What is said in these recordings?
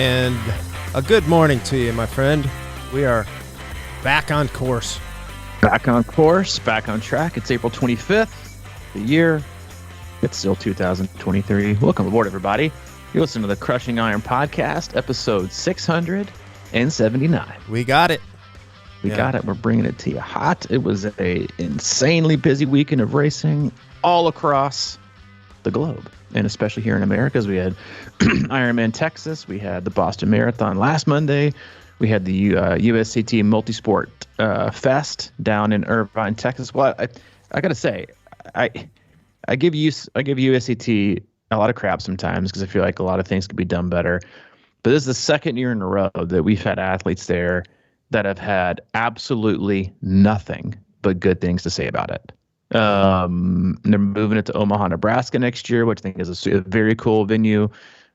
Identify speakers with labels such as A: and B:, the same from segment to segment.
A: And a good morning to you, my friend. We are back on course.
B: Back on course, back on track. It's April 25th, the year. It's still 2023. Welcome aboard, everybody. You're listening to the Crushing Iron podcast, episode 679.
A: We got it.
B: We got it. We're bringing it to you hot. It was a insanely busy weekend of racing all across the globe, and especially here in America, as we had Ironman Texas, we had the Boston Marathon last Monday, we had the USAT Multisport Fest down in Irvine, Texas. Well, I gotta say, I give USAT a lot of crap sometimes because I feel like a lot of things could be done better. But this is the second year in a row that we've had athletes there that have had absolutely nothing but good things to say about it. They're moving it to Omaha, Nebraska next year, which I think is a very cool venue.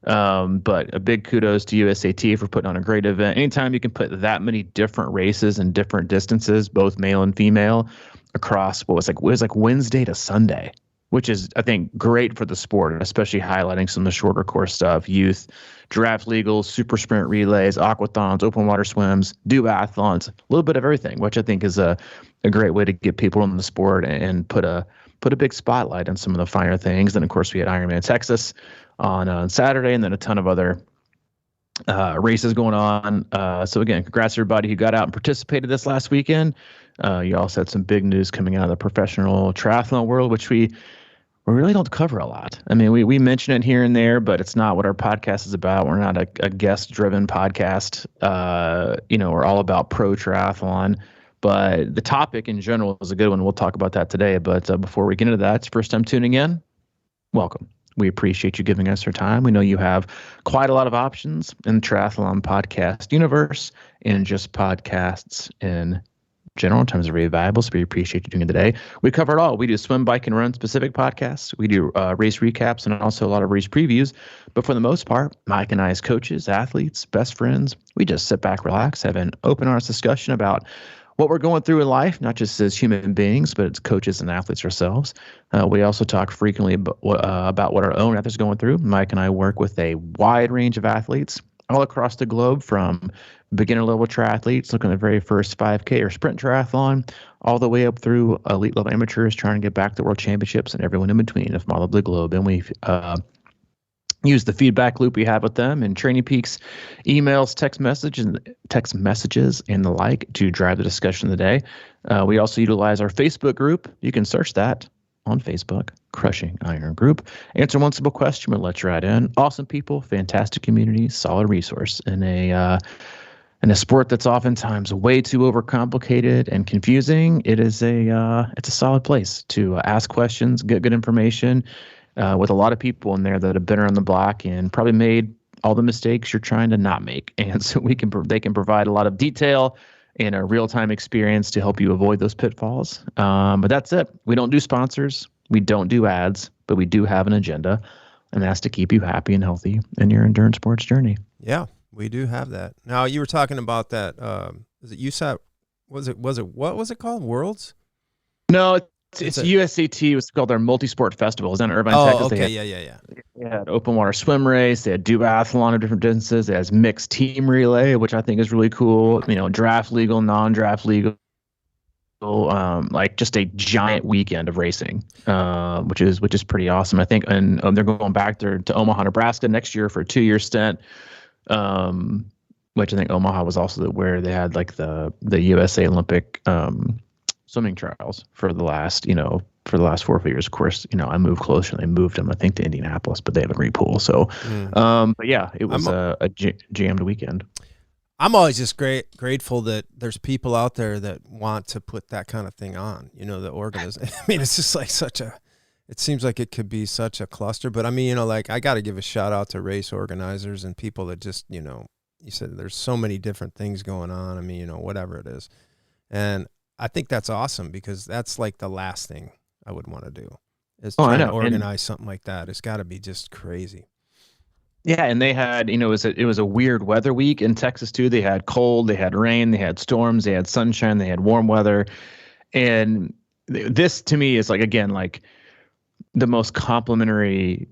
B: But a big kudos to USAT for putting on a great event. Anytime you can put that many different races and different distances, both male and female, across what was like Wednesday to Sunday, which is, I think, great for the sport, especially highlighting some of the shorter course stuff, youth, draft legals, super sprint relays, aquathons, open water swims, duathlons, a little bit of everything, which I think is a great way to get people in the sport and put a big spotlight on some of the finer things. Then, of course, we had Ironman Texas on Saturday, and then a ton of other races going on. So again, congrats to everybody who got out and participated this last weekend. You also had some big news coming out of the professional triathlon world, which we really don't cover a lot. I mean, we mention it here and there, but it's not what our podcast is about. We're not a guest-driven podcast. We're all about pro triathlon. But the topic in general is a good one. We'll talk about that today. But before we get into that, it's first time tuning in, welcome. We appreciate you giving us your time. We know you have quite a lot of options in the triathlon podcast universe and just podcasts in general in terms of really valuable. So we appreciate you doing it today. We cover it all. We do swim, bike, and run specific podcasts. We do race recaps and also a lot of race previews. But for the most part, Mike and I as coaches, athletes, best friends, we just sit back, relax, have an open, honest discussion about what we're going through in life, not just as human beings, but as coaches and athletes ourselves. We also talk frequently about what our own athletes are going through. Mike and I work with a wide range of athletes all across the globe, from beginner level triathletes looking at the very first 5K or sprint triathlon, all the way up through elite level amateurs trying to get back to world championships, and everyone in between from all over the globe. And we use the feedback loop we have with them and Training Peaks emails, text messages, and the like to drive the discussion of the day. We also utilize our Facebook group. You can search that on Facebook, Crushing Iron Group. Answer one simple question, but let's right in. Awesome people, fantastic community, solid resource in a sport that's oftentimes way too overcomplicated and confusing. It's a solid place to ask questions, get good information, with a lot of people in there that have been around the block and probably made all the mistakes you're trying to not make. And so they can provide a lot of detail and a real-time experience to help you avoid those pitfalls. But that's it. We don't do sponsors. We don't do ads, but we do have an agenda, and that's to keep you happy and healthy in your endurance sports journey.
A: Yeah, we do have that. Now, you were talking about that. Is it USAT? What was it called? Worlds?
B: No, it's USAT. It was called their Multisport Festival. It was in Irvine, Texas.
A: Okay,
B: They had open water swim race. They had duathlon of different distances. They had mixed team relay, which I think is really cool. Draft legal, non-draft legal, like just a giant weekend of racing, which is pretty awesome. I think, and they're going back there to Omaha, Nebraska next year for a 2-year stint. Which I think Omaha was also where they had like the USA Olympic swimming trials for the last 4 or 5 years. Of course, I moved closer and they moved them, I think, to Indianapolis, but they have a great pool. So, but yeah, it was a jammed weekend.
A: I'm always just grateful that there's people out there that want to put that kind of thing on, the organization. I mean, it's just like it seems like it could be such a cluster, but I mean, I got to give a shout out to race organizers and people that just, you said there's so many different things going on. I mean, whatever it is. And I think that's awesome, because that's like the last thing I would want to do is try to organize something like that. It's got to be just crazy.
B: Yeah, and they had, it was a weird weather week in Texas too. They had cold, they had rain, they had storms, they had sunshine, they had warm weather. And this to me is like the most complimentary,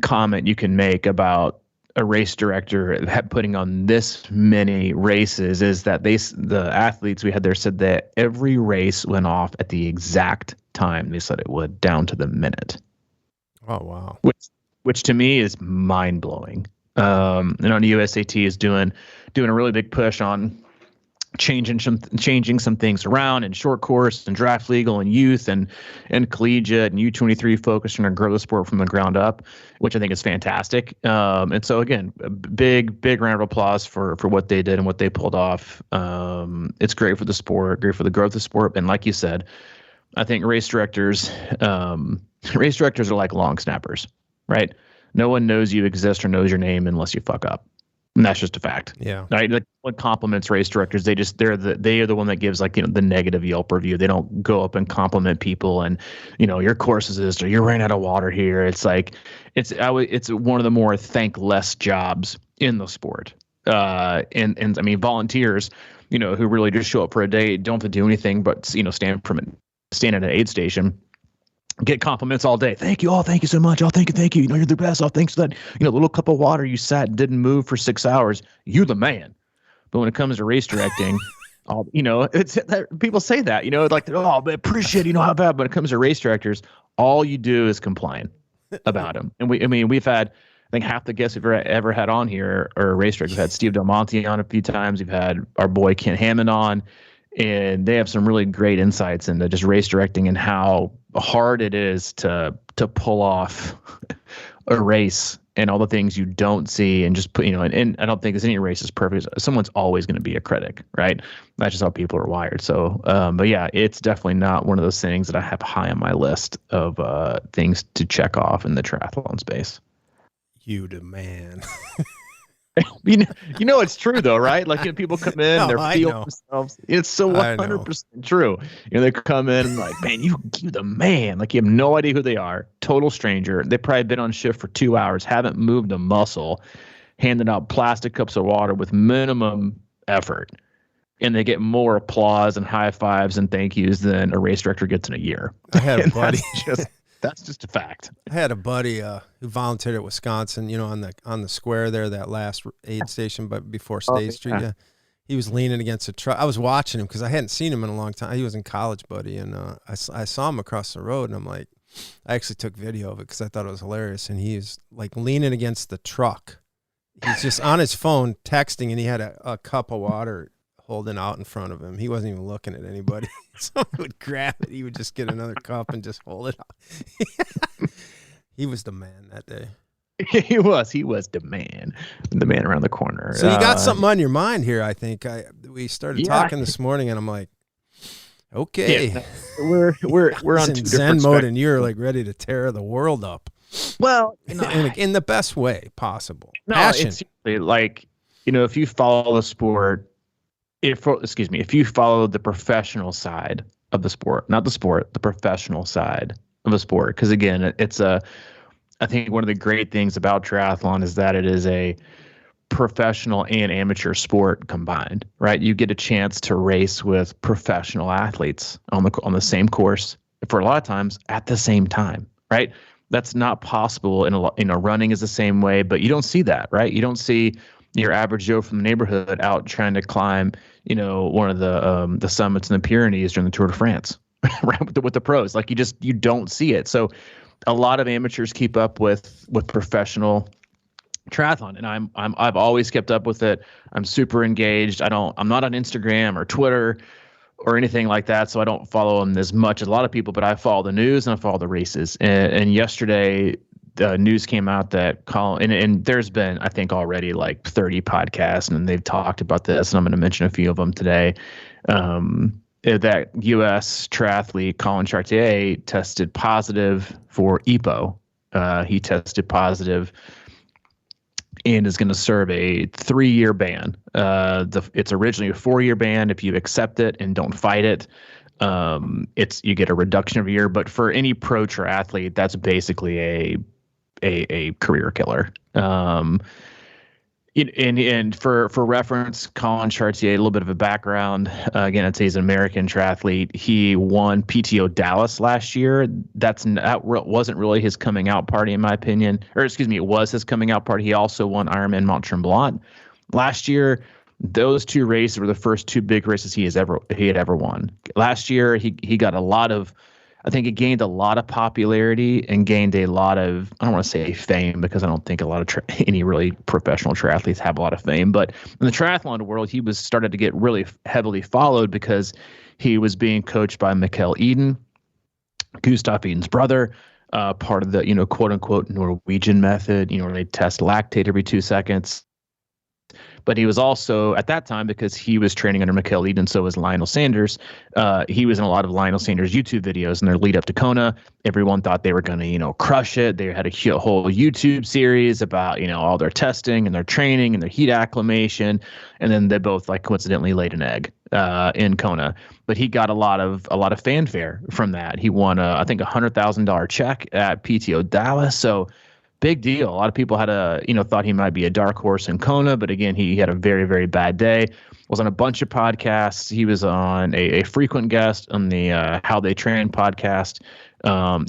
B: comment you can make about a race director putting on this many races is that the athletes we had there said that every race went off at the exact time they said it would, down to the minute.
A: Oh, wow.
B: Which to me is mind blowing. And on the USAT is doing a really big push on changing some things around in short course and draft legal and youth and collegiate and U23, focusing on grow the sport from the ground up, which I think is fantastic. And so again, a big round of applause for what they did and what they pulled off. It's great for the sport, great for the growth of the sport. And like you said, I think race directors are like long snappers, right? No one knows you exist or knows your name unless you fuck up. And that's just a fact.
A: Yeah.
B: Right. Like what compliments race directors, they are the one that gives like, the negative Yelp review. They don't go up and compliment people and, your course is this, or you ran out of water here. It's like, it's one of the more thankless jobs in the sport. And I mean, volunteers, who really just show up for a day, don't have to do anything but, stand at an aid station, get compliments all day. Thank you. Oh, thank you so much. Oh, thank you. You're the best. Oh, thanks for that. The little cup of water you sat and didn't move for 6 hours. You the man. But when it comes to race directing, it's people say that, like, oh, I appreciate, how bad. But when it comes to race directors, all you do is complain about them. And we've had, I think half the guests we've ever had on here are race directors. We've had Steve Del Monte on a few times. We've had our boy Ken Hammond on, and they have some really great insights into just race directing and how hard it is to pull off a race and all the things you don't see, and just put, and I don't think there's any race is perfect. Someone's always going to be a critic, right? That's just how people are wired. So, but yeah, it's definitely not one of those things that I have high on my list of things to check off in the triathlon space.
A: You the man.
B: It's true though, right? Like people come in, they're feeling themselves. It's so 100% true. They come in and like, man, you the man. Like you have no idea who they are. Total stranger. They've probably been on shift for 2 hours, haven't moved a muscle, handing out plastic cups of water with minimum effort, and they get more applause and high fives and thank yous than a race director gets in a year.
A: I had a buddy.
B: That's just a fact.
A: I had a buddy who volunteered at Wisconsin, on the square there, that last aid station, but before State Street. Yeah. He was leaning against a truck. I was watching him because I hadn't seen him in a long time. He was in college, buddy, and I saw him across the road, and I'm like, I actually took video of it because I thought it was hilarious. And he's like leaning against the truck. He's just on his phone texting, and he had a cup of water holding out in front of him. He wasn't even looking at anybody. Someone would grab it. He would just get another cup and just hold it out. He was the man that day.
B: He was the man around the corner.
A: So you got something on your mind here, I think. We started talking this morning, and I'm like, okay.
B: Yeah, we're on
A: in Zen mode, and you're like ready to tear the world up.
B: Well,
A: in the best way possible.
B: No,
A: Passion.
B: it's like, if you follow the sport, if you follow the professional side of the sport, not the sport, the professional side of the sport, because again, I think one of the great things about triathlon is that it is a professional and amateur sport combined, right? You get a chance to race with professional athletes on the same course for a lot of times at the same time, right? That's not possible running is the same way, but you don't see that, right? You don't see your average Joe from the neighborhood out trying to climb, one of the summits in the Pyrenees during the Tour de France, right? With the pros, like you don't see it. So a lot of amateurs keep up with professional triathlon, and I've always kept up with it. I'm super engaged. I'm not on Instagram or Twitter or anything like that, so I don't follow them as much as a lot of people, but I follow the news and I follow the races. And yesterday, the news came out that Collin, and there's been, I think, already like 30 podcasts, and they've talked about this, and I'm going to mention a few of them today. That U.S. triathlete Collin Chartier tested positive for EPO. He tested positive and is going to serve a 3-year ban. It's originally a 4-year ban. If you accept it and don't fight it, you get a reduction of a year. But for any pro triathlete, that's basically a career killer. And for reference, Collin Chartier, a little bit of a background. Again, I'd say he's an American triathlete. He won PTO Dallas last year. That wasn't really his coming out party, in my opinion. Or excuse me, it was his coming out party. He also won Ironman Mont Tremblant last year. Those two races were the first two big races he had ever won. Last year, he got a lot of. I think it gained a lot of popularity and gained a lot of, I don't want to say fame because I don't think a lot of any really professional triathletes have a lot of fame, but in the triathlon world, he was started to get really heavily followed because he was being coached by Mikkel Eden, Gustav Eden's brother, part of the, quote unquote Norwegian method, where they test lactate every 2 seconds. But he was also, at that time, because he was training under Mikkel Eden, so was Lionel Sanders, he was in a lot of Lionel Sanders YouTube videos in their lead up to Kona. Everyone thought they were going to, crush it. They had a whole YouTube series about, all their testing and their training and their heat acclimation. And then they both, coincidentally laid an egg in Kona. But he got a lot of fanfare from that. He won, I think, $100,000 check at PTO Dallas. So big deal. A lot of people had thought he might be a dark horse in Kona, but again, he had a very, very bad day. Was on a bunch of podcasts. He was on a frequent guest on the How They Train podcast.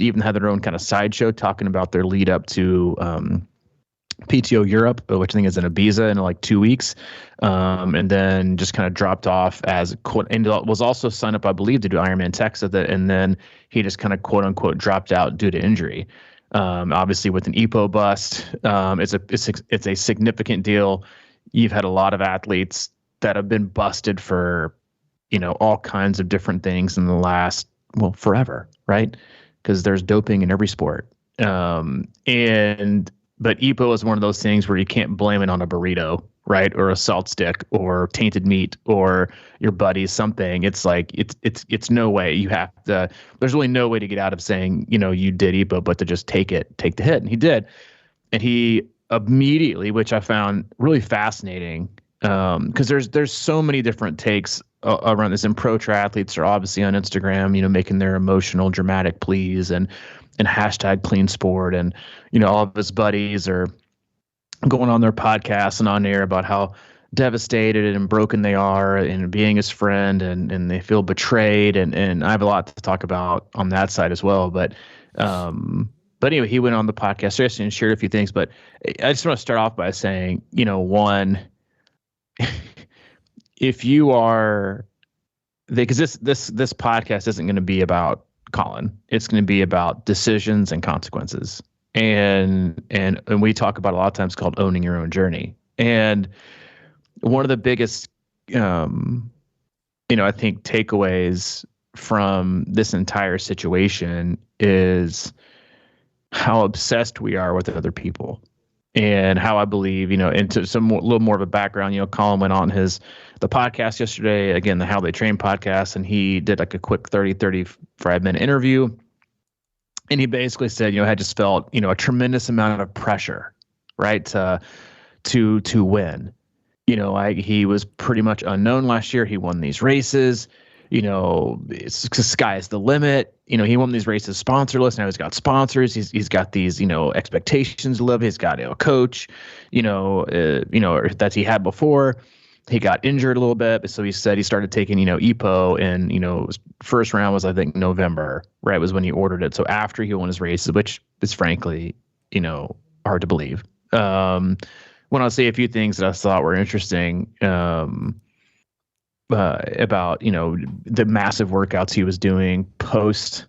B: Even had their own kind of sideshow talking about their lead up to PTO Europe, which I think is in Ibiza in 2 weeks. And then just kind of dropped off and was also signed up, I believe, to do Ironman Texas. And then he just kind of quote unquote dropped out due to injury. Obviously with an EPO bust, it's a significant deal. You've had a lot of athletes that have been busted for, all kinds of different things in the last, forever, right? Because there's doping in every sport. But EPO is one of those things where you can't blame it on a burrito, right? Or a salt stick or tainted meat or your buddy's something. It's it's no way. You have to, there's really no way to get out of saying, you did EPO, but to just take the hit. And he did. And he immediately, which I found really fascinating, because there's so many different takes around this. And pro triathletes are obviously on Instagram, making their emotional, dramatic pleas and hashtag clean sport. And, all of his buddies are going on their podcasts and on air about how devastated and broken they are and being his friend and they feel betrayed. And I have a lot to talk about on that side as well. But anyway, he went on the podcast yesterday and shared a few things, but I just want to start off by saying, one, if you are, because this podcast isn't going to be about Collin, it's going to be about decisions and consequences. And we talk about a lot of times called owning your own journey. And one of the biggest, I think takeaways from this entire situation is how obsessed we are with other people, and how I believe, into little more of a background, Collin went on the podcast yesterday, again, the How They Train podcast, and he did a quick 35-minute interview. And he basically said, I just felt, a tremendous amount of pressure, right, to win. He was pretty much unknown last year. He won these races. Sky is the limit. He won these races sponsorless. Now he's got sponsors. He's got these, expectations to live. He's got a coach, that he had before. He got injured a little bit, so he said he started taking, EPO, and first round was, I think, November, right? Was when he ordered it. So after he won his races, which is frankly, hard to believe. When I'll say a few things that I thought were interesting, about the massive workouts he was doing post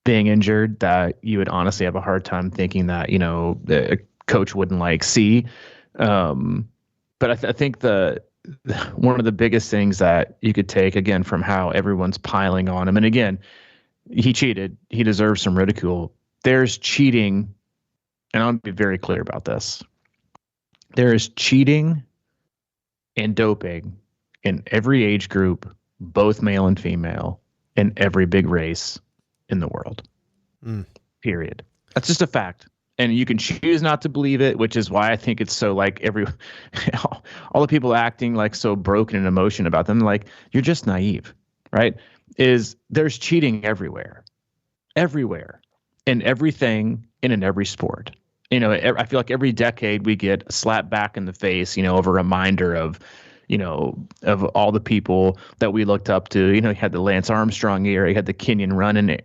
B: being injured, that you would honestly have a hard time thinking that the coach wouldn't see. But I think one of the biggest things that you could take, again, from how everyone's piling on him, and again, he cheated, he deserves some ridicule. There's cheating, and I'll be very clear about this. There is cheating and doping in every age group, both male and female, in every big race in the world. Period. That's just a fact. And you can choose not to believe it, which is why I think it's so all the people acting so broken in emotion about them, you're just naive, right? There's cheating everywhere, in everything and in every sport. I feel like every decade we get a slap back in the face, of a reminder of, of all the people that we looked up to. You had the Lance Armstrong era, you had the Kenyan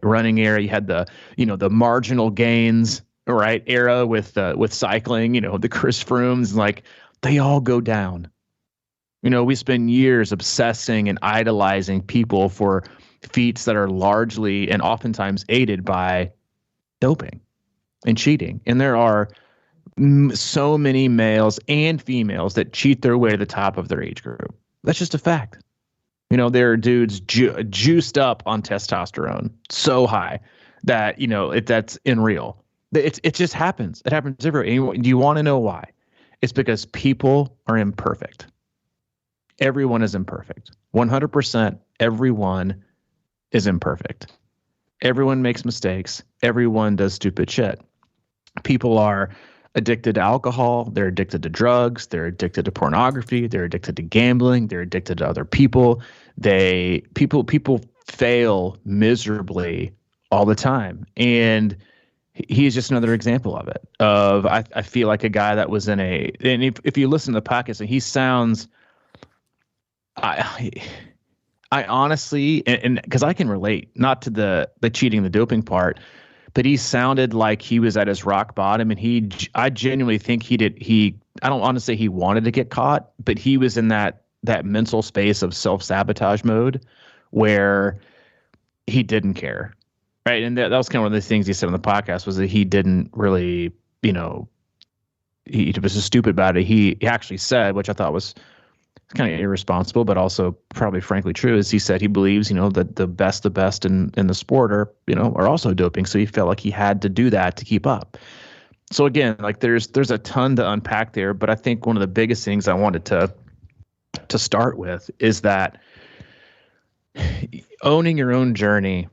B: running era, you had the, the marginal gains, right, era with cycling, the Chris Froomes, like they all go down. We spend years obsessing and idolizing people for feats that are largely and oftentimes aided by doping and cheating. And there are so many males and females that cheat their way to the top of their age group. That's just a fact. There are dudes juiced up on testosterone so high that, that's unreal. It just happens. It happens everywhere. Do you want to know why? It's because people are imperfect. Everyone is imperfect. 100%. Everyone is imperfect. Everyone makes mistakes. Everyone does stupid shit. People are addicted to alcohol. They're addicted to drugs. They're addicted to pornography. They're addicted to gambling. They're addicted to other people. People fail miserably all the time. And he's just another example of it. I feel like a guy that was and if you listen to the podcast, he sounds, I honestly, and because I can relate, not to the cheating, the doping part, but he sounded like he was at his rock bottom, and I genuinely think I don't want to say he wanted to get caught, but he was in that mental space of self-sabotage mode where he didn't care. Right. And that was kind of one of the things he said on the podcast, was that he didn't really, he was just stupid about it. He actually said, which I thought was kind of irresponsible, but also probably frankly true, is he said he believes, that the best in the sport are also doping. So he felt like he had to do that to keep up. So again, like there's a ton to unpack there, but I think one of the biggest things I wanted to start with is that owning your own journey,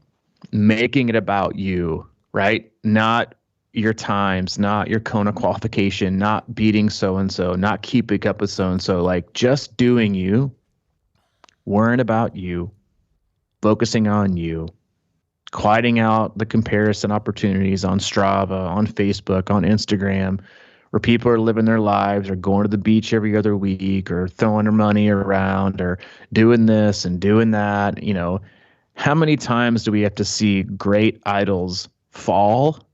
B: making it about you, right? Not your times, not your Kona qualification, not beating so-and-so, not keeping up with so-and-so, like just doing you, worrying about you, focusing on you, quieting out the comparison opportunities on Strava, on Facebook, on Instagram, where people are living their lives or going to the beach every other week or throwing their money around or doing this and doing that. How many times do we have to see great idols fall?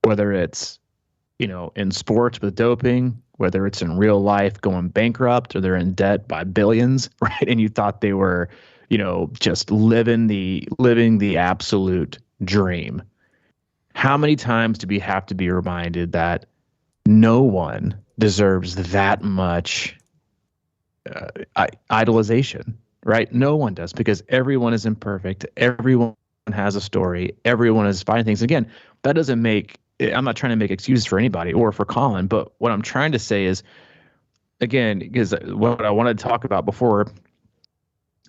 B: Whether it's, in sports with doping, whether it's in real life going bankrupt or they're in debt by billions, right? And you thought they were, just living the absolute dream. How many times do we have to be reminded that no one deserves that much idolization, right? No one does, because everyone is imperfect. Everyone has a story. Everyone is finding things. Again, that doesn't make, I'm not trying to make excuses for anybody or for Collin, but what I'm trying to say is, again, because what I wanted to talk about before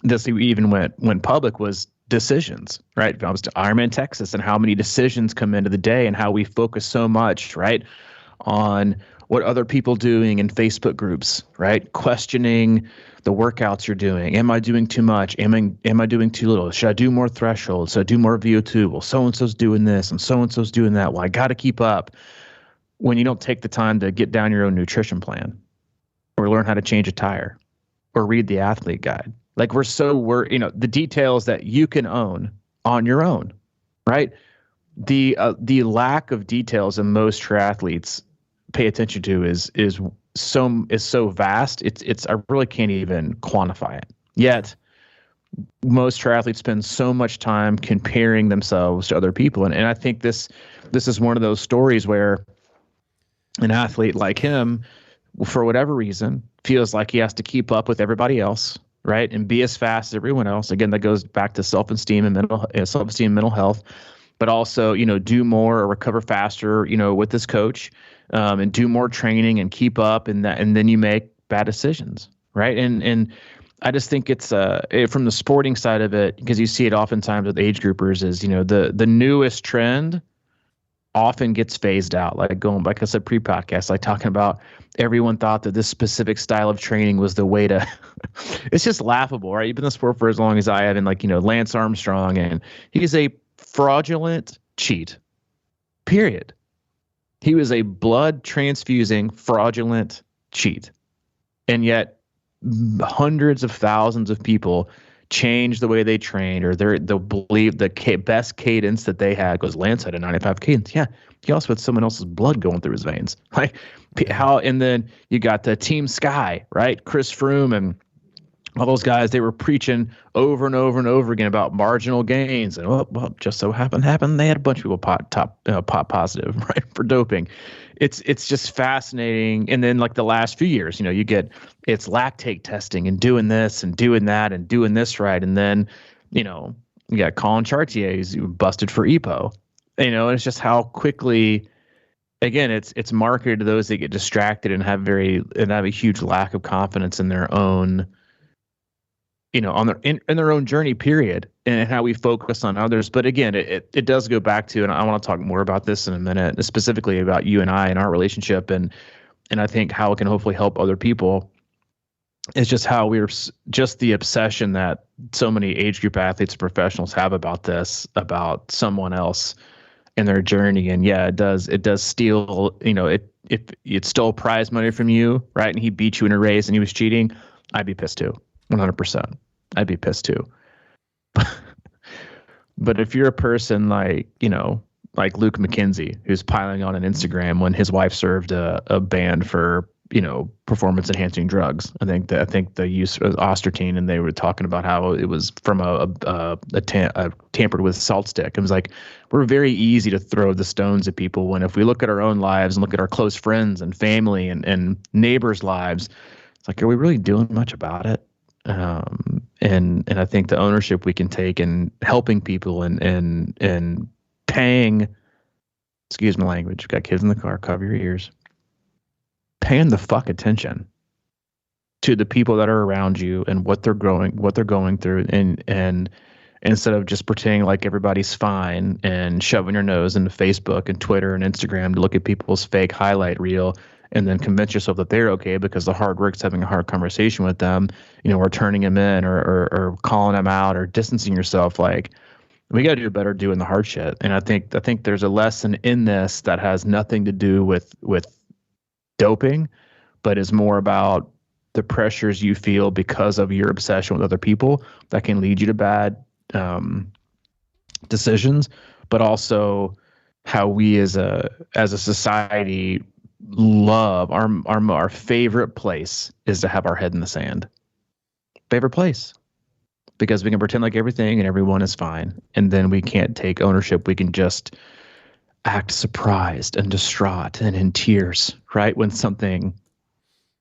B: this even went public was decisions, right? I was to Ironman Texas and how many decisions come into the day and how we focus so much, right, on what other people doing in Facebook groups, right? Questioning the workouts you're doing. Am I doing too much? Am I doing too little? Should I do more thresholds? Should I do more VO2? Well, so-and-so's doing this and so-and-so's doing that. Well, I got to keep up, when you don't take the time to get down your own nutrition plan or learn how to change a tire or read the athlete guide. Like we're the details that you can own on your own, right? The lack of details that most triathletes pay attention to is so vast. It's I really can't even quantify it. Yet most triathletes spend so much time comparing themselves to other people, and I think this is one of those stories where an athlete like him, for whatever reason, feels like he has to keep up with everybody else, right, and be as fast as everyone else. Again, that goes back to self-esteem and mental health, but also do more or recover faster, with this coach, and do more training and keep up, and then you make bad decisions, right? And I just think it's from the sporting side of it, because you see it oftentimes with age groupers, is the newest trend often gets phased out. Like I said pre-podcast, like talking about everyone thought that this specific style of training was the way to. It's just laughable, right? You've been in the sport for as long as I have, and Lance Armstrong, and he's a fraudulent cheat. Period. He was a blood transfusing, fraudulent cheat. And yet hundreds of thousands of people change the way they train, or they'll believe the best cadence that they had, because Lance had a 95 cadence. Yeah. He also had someone else's blood going through his veins. Like how, and then you got the Team Sky, right? Chris Froome and all those guys, they were preaching over and over and over again about marginal gains. And well, just so happened, they had a bunch of people pop positive, right, for doping. It's just fascinating. And then like the last few years, you get it's lactate testing and doing this and doing that and doing this right. And then, you got Collin Chartier who's busted for EPO. And it's just how quickly, again, it's marketed to those that get distracted and have a huge lack of confidence in their own, on in their own journey, period, and how we focus on others. But again, it does go back to, and I want to talk more about this in a minute, specifically about you and I and our relationship, and I think how it can hopefully help other people. It's just how we're just the obsession that so many age group athletes and professionals have about this, about someone else in their journey. And yeah, it does steal, if it stole prize money from you, right? And he beat you in a race and he was cheating, I'd be pissed too. 100%. I'd be pissed too. But if you're a person like Luke McKenzie, who's piling on an Instagram when his wife served a ban for, performance enhancing drugs. I think the use of Ostertine, and they were talking about how it was from a tampered with salt stick. It was like, we're very easy to throw the stones at people, when if we look at our own lives and look at our close friends and family and neighbors' lives, it's like, are we really doing much about it? And I think the ownership we can take in helping people and paying, excuse my language, got kids in the car, cover your ears, paying the fuck attention to the people that are around you and what they're going through, and instead of just pretending like everybody's fine and shoving your nose into Facebook and Twitter and Instagram to look at people's fake highlight reel and then convince yourself that they're okay because the hard work's having a hard conversation with them, or turning them in or calling them out or distancing yourself. Like, we got to do better doing the hard shit. And I think there's a lesson in this that has nothing to do with doping, but is more about the pressures you feel because of your obsession with other people that can lead you to bad decisions, but also how we as a society love our favorite place is to have our head in the sand. Favorite place. Because we can pretend like everything and everyone is fine. And then we can't take ownership. We can just act surprised and distraught and in tears, right? When something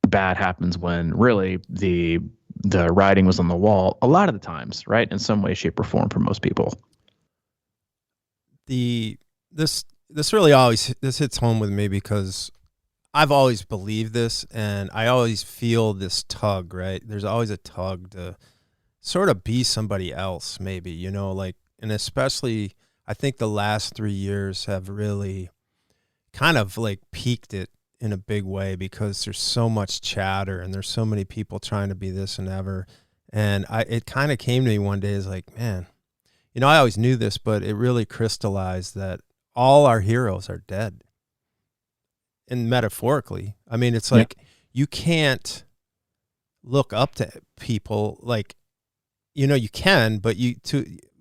B: bad happens, when really the writing was on the wall a lot of the times, right? In some way, shape, or form for most people.
A: This really always hits home with me because I've always believed this, and I always feel this tug, right? There's always a tug to sort of be somebody else, maybe, and especially I think the last 3 years have really kind of like peaked it in a big way, because there's so much chatter and there's so many people trying to be this and ever. And it kind of came to me one day as like, man, I always knew this, but it really crystallized that all our heroes are dead. And metaphorically, I mean, it's like, you can't look up to people like, you can, but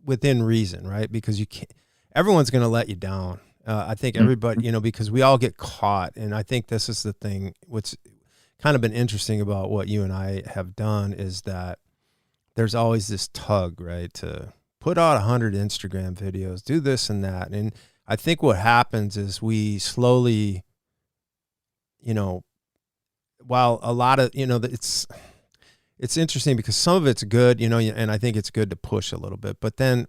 A: within reason, right? Because you can't, everyone's going to let you down. I think everybody, because we all get caught. And I think this is the thing, what's kind of been interesting about what you and I have done is that there's always this tug, right? To put out 100 Instagram videos, do this and that. And I think what happens is we slowly, while a lot of, it's interesting because some of it's good, and I think it's good to push a little bit. But then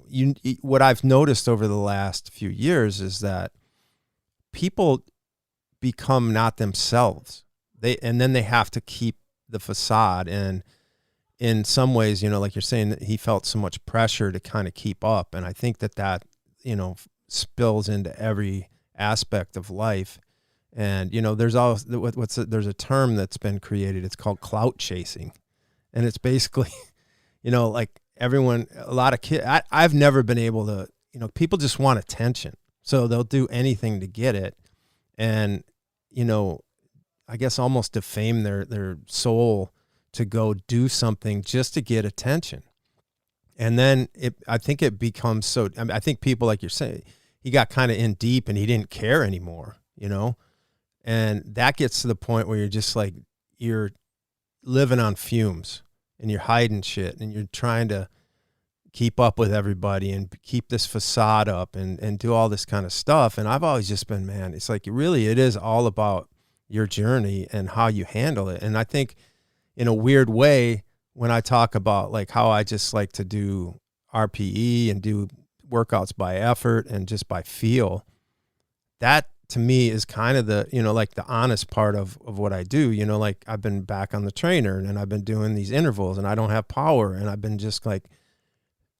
A: what I've noticed over the last few years is that people become not themselves. And then they have to keep the facade. And in some ways, like you're saying, that he felt so much pressure to kind of keep up. And I think that spills into every aspect of life. And, there's always, there's a term that's been created. It's called clout chasing. And it's basically, like everyone, a lot of kids, I've never been able to, people just want attention. So they'll do anything to get it. and, you know, I guess almost defame their soul to go do something just to get attention. And then I think it becomes so, I mean, I think people, like you're saying, he got kind of in deep and he didn't care anymore, you know? And that gets to the point where you're just like, you're living on fumes and you're hiding shit and you're trying to keep up with everybody and keep this facade up and do all this kind of stuff. And I've always just been, man, it's like, really, it is all about your journey and how you handle it. And I think in a weird way, when I talk about like how I just like to do RPE and do workouts by effort and just by feel, that to me is kind of the, you know, like the honest part of what I do. You know, like I've been back on the trainer and I've been doing these intervals and I don't have power, and I've been just like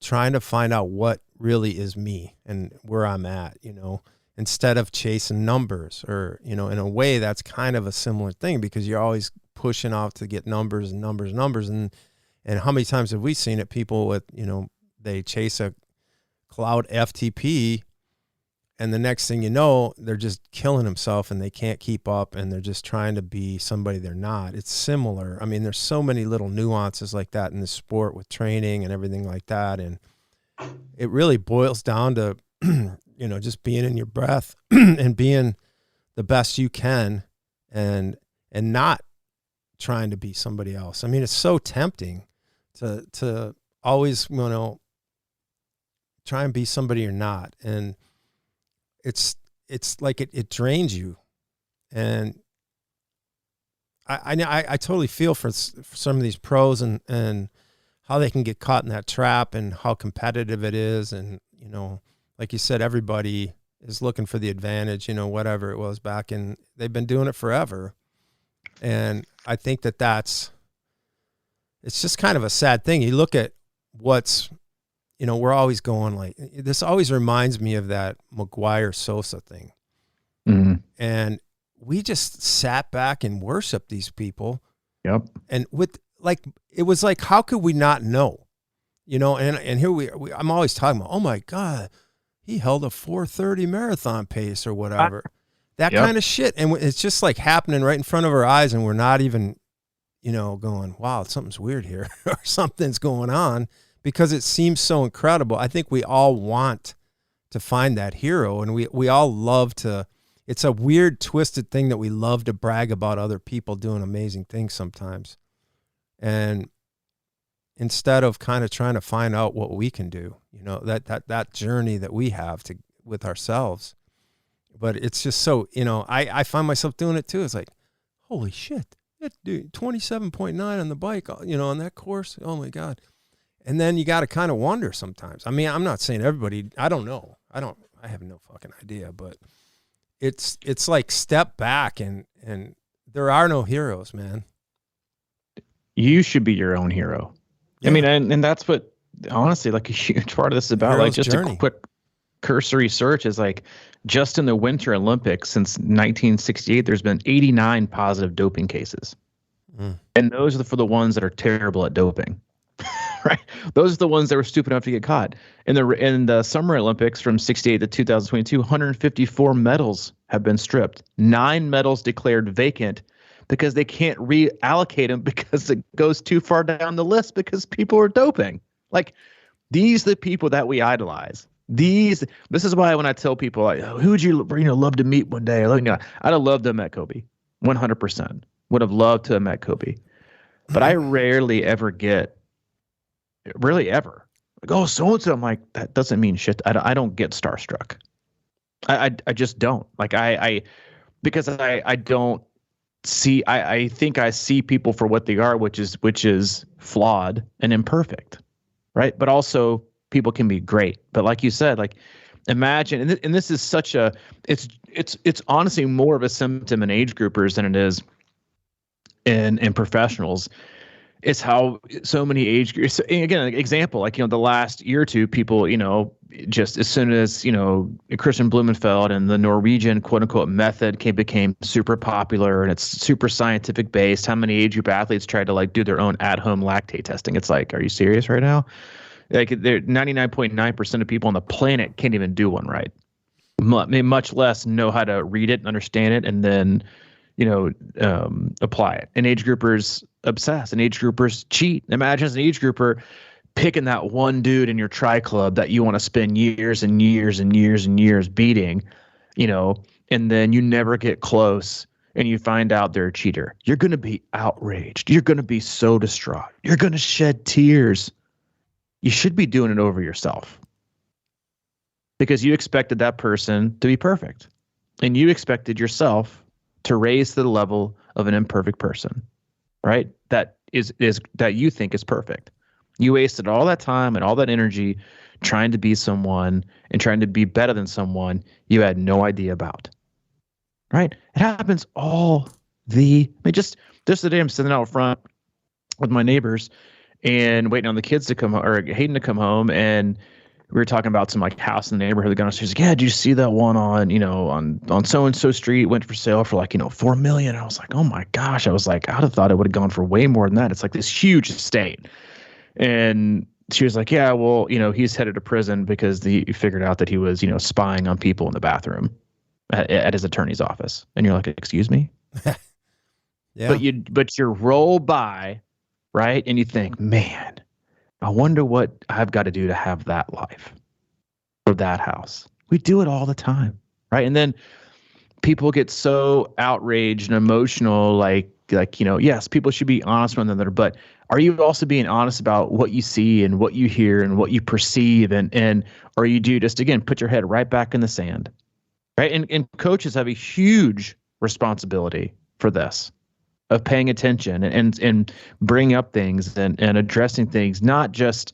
A: trying to find out what really is me and where I'm at, you know, instead of chasing numbers. Or, you know, in a way that's kind of a similar thing, because you're always pushing off to get numbers and numbers. And how many times have we seen it? People with, you know, they chase a Clout FTP and the next thing you know, they're just killing themselves and they can't keep up and they're just trying to be somebody they're not. It's similar. I mean, there's so many little nuances like that in the sport with training and everything like that. And it really boils down to, you know, just being in your breath and being the best you can and not trying to be somebody else. I mean, it's so tempting to always, you know, try and be somebody you're not. And it's like it drains you. And I totally feel for some of these pros and how they can get caught in that trap and how competitive it is. And, you know, like you said, everybody is looking for the advantage, you know, whatever it was back in, they've been doing it forever. And I think it's just kind of a sad thing. You look at what's, you know, we're always going like, this always reminds me of that McGuire Sosa thing.
B: Mm-hmm.
A: And we just sat back and worshiped these people.
B: Yep.
A: And with like, it was like, how could we not know, you know? And here I'm always talking about, oh my God, he held a 4:30 marathon pace or whatever, that kind of shit. And it's just like happening right in front of our eyes. And we're not even, you know, going, wow, something's weird here or something's going on, because it seems so incredible. I think we all want to find that hero, and we all love to, it's a weird twisted thing that we love to brag about other people doing amazing things sometimes. And instead of kind of trying to find out what we can do, you know, that journey that we have with ourselves. But it's just so, you know, I find myself doing it too. It's like, holy shit, dude, 27.9 on the bike, you know, on that course. Oh my God. And then you got to kind of wonder sometimes. I mean, I'm not saying everybody, I don't know. I have no fucking idea, but it's like step back and there are no heroes, man.
B: You should be your own hero. Yeah. I mean, and that's what, honestly, like a huge part of this is about. Hero's like just journey. A quick cursory search is like, just in the Winter Olympics since 1968, there's been 89 positive doping cases. And those are for the ones that are terrible at doping. Right? Those are the ones that were stupid enough to get caught. In the Summer Olympics from 68 to 2022, 154 medals have been stripped. 9 medals declared vacant because they can't reallocate them because it goes too far down the list because people are doping. Like, these are the people that we idolize. This is why when I tell people, like, who would you love to meet one day? I'd have loved to have met Kobe. 100%. Would have loved to have met Kobe. But I rarely ever get, really ever, like, oh, so-and-so. I'm like, that doesn't mean shit. I don't get starstruck. I just don't. Like, because I don't see, I think I see people for what they are, which is flawed and imperfect. Right. But also, people can be great. But like you said, like, imagine, and this is such a, it's honestly more of a symptom in age groupers than it is in professionals. It's how so many age groups, again, an example, like, the last year or two, people, just as soon as, Christian Blumenfeld and the Norwegian quote unquote method became super popular and it's super scientific based, how many age group athletes tried to like do their own at home lactate testing? It's like, are you serious right now? Like, 99.9% of people on the planet can't even do one right. much less know how to read it and understand it, and then, apply it. And age groupers obsess, and age groupers cheat. Imagine as an age grouper picking that one dude in your tri club that you want to spend years and years and years and years beating, and then you never get close and you find out they're a cheater. You're going to be outraged. You're going to be so distraught. You're going to shed tears. You should be doing it over yourself because you expected that person to be perfect, and you expected yourself to raise to the level of an imperfect person, right? That is that you think is perfect. You wasted all that time and all that energy trying to be someone and trying to be better than someone you had no idea about, right? It happens just the day I'm sitting out front with my neighbors and waiting on the kids to come or Hayden to come home, and we were talking about some like house in the neighborhood. The guy was like, "Yeah, did you see that one on so and so street went for sale for like $4 million?" I was like, "Oh my gosh!" I was like, "I'd have thought it would have gone for way more than that." It's like this huge estate. And she was like, "Yeah, well, he's headed to prison because he figured out that he was, spying on people in the bathroom at his attorney's office." And you're like, "Excuse me?"
A: Yeah.
B: But you roll by, right? And you think, "Man, I wonder what I've got to do to have that life or that house." We do it all the time, right? And then people get so outraged and emotional, yes, people should be honest with one another, but are you also being honest about what you see and what you hear and what you perceive, and or you do just, again, put your head right back in the sand, right? And coaches have a huge responsibility for this, of paying attention and bringing up things and addressing things. Not just,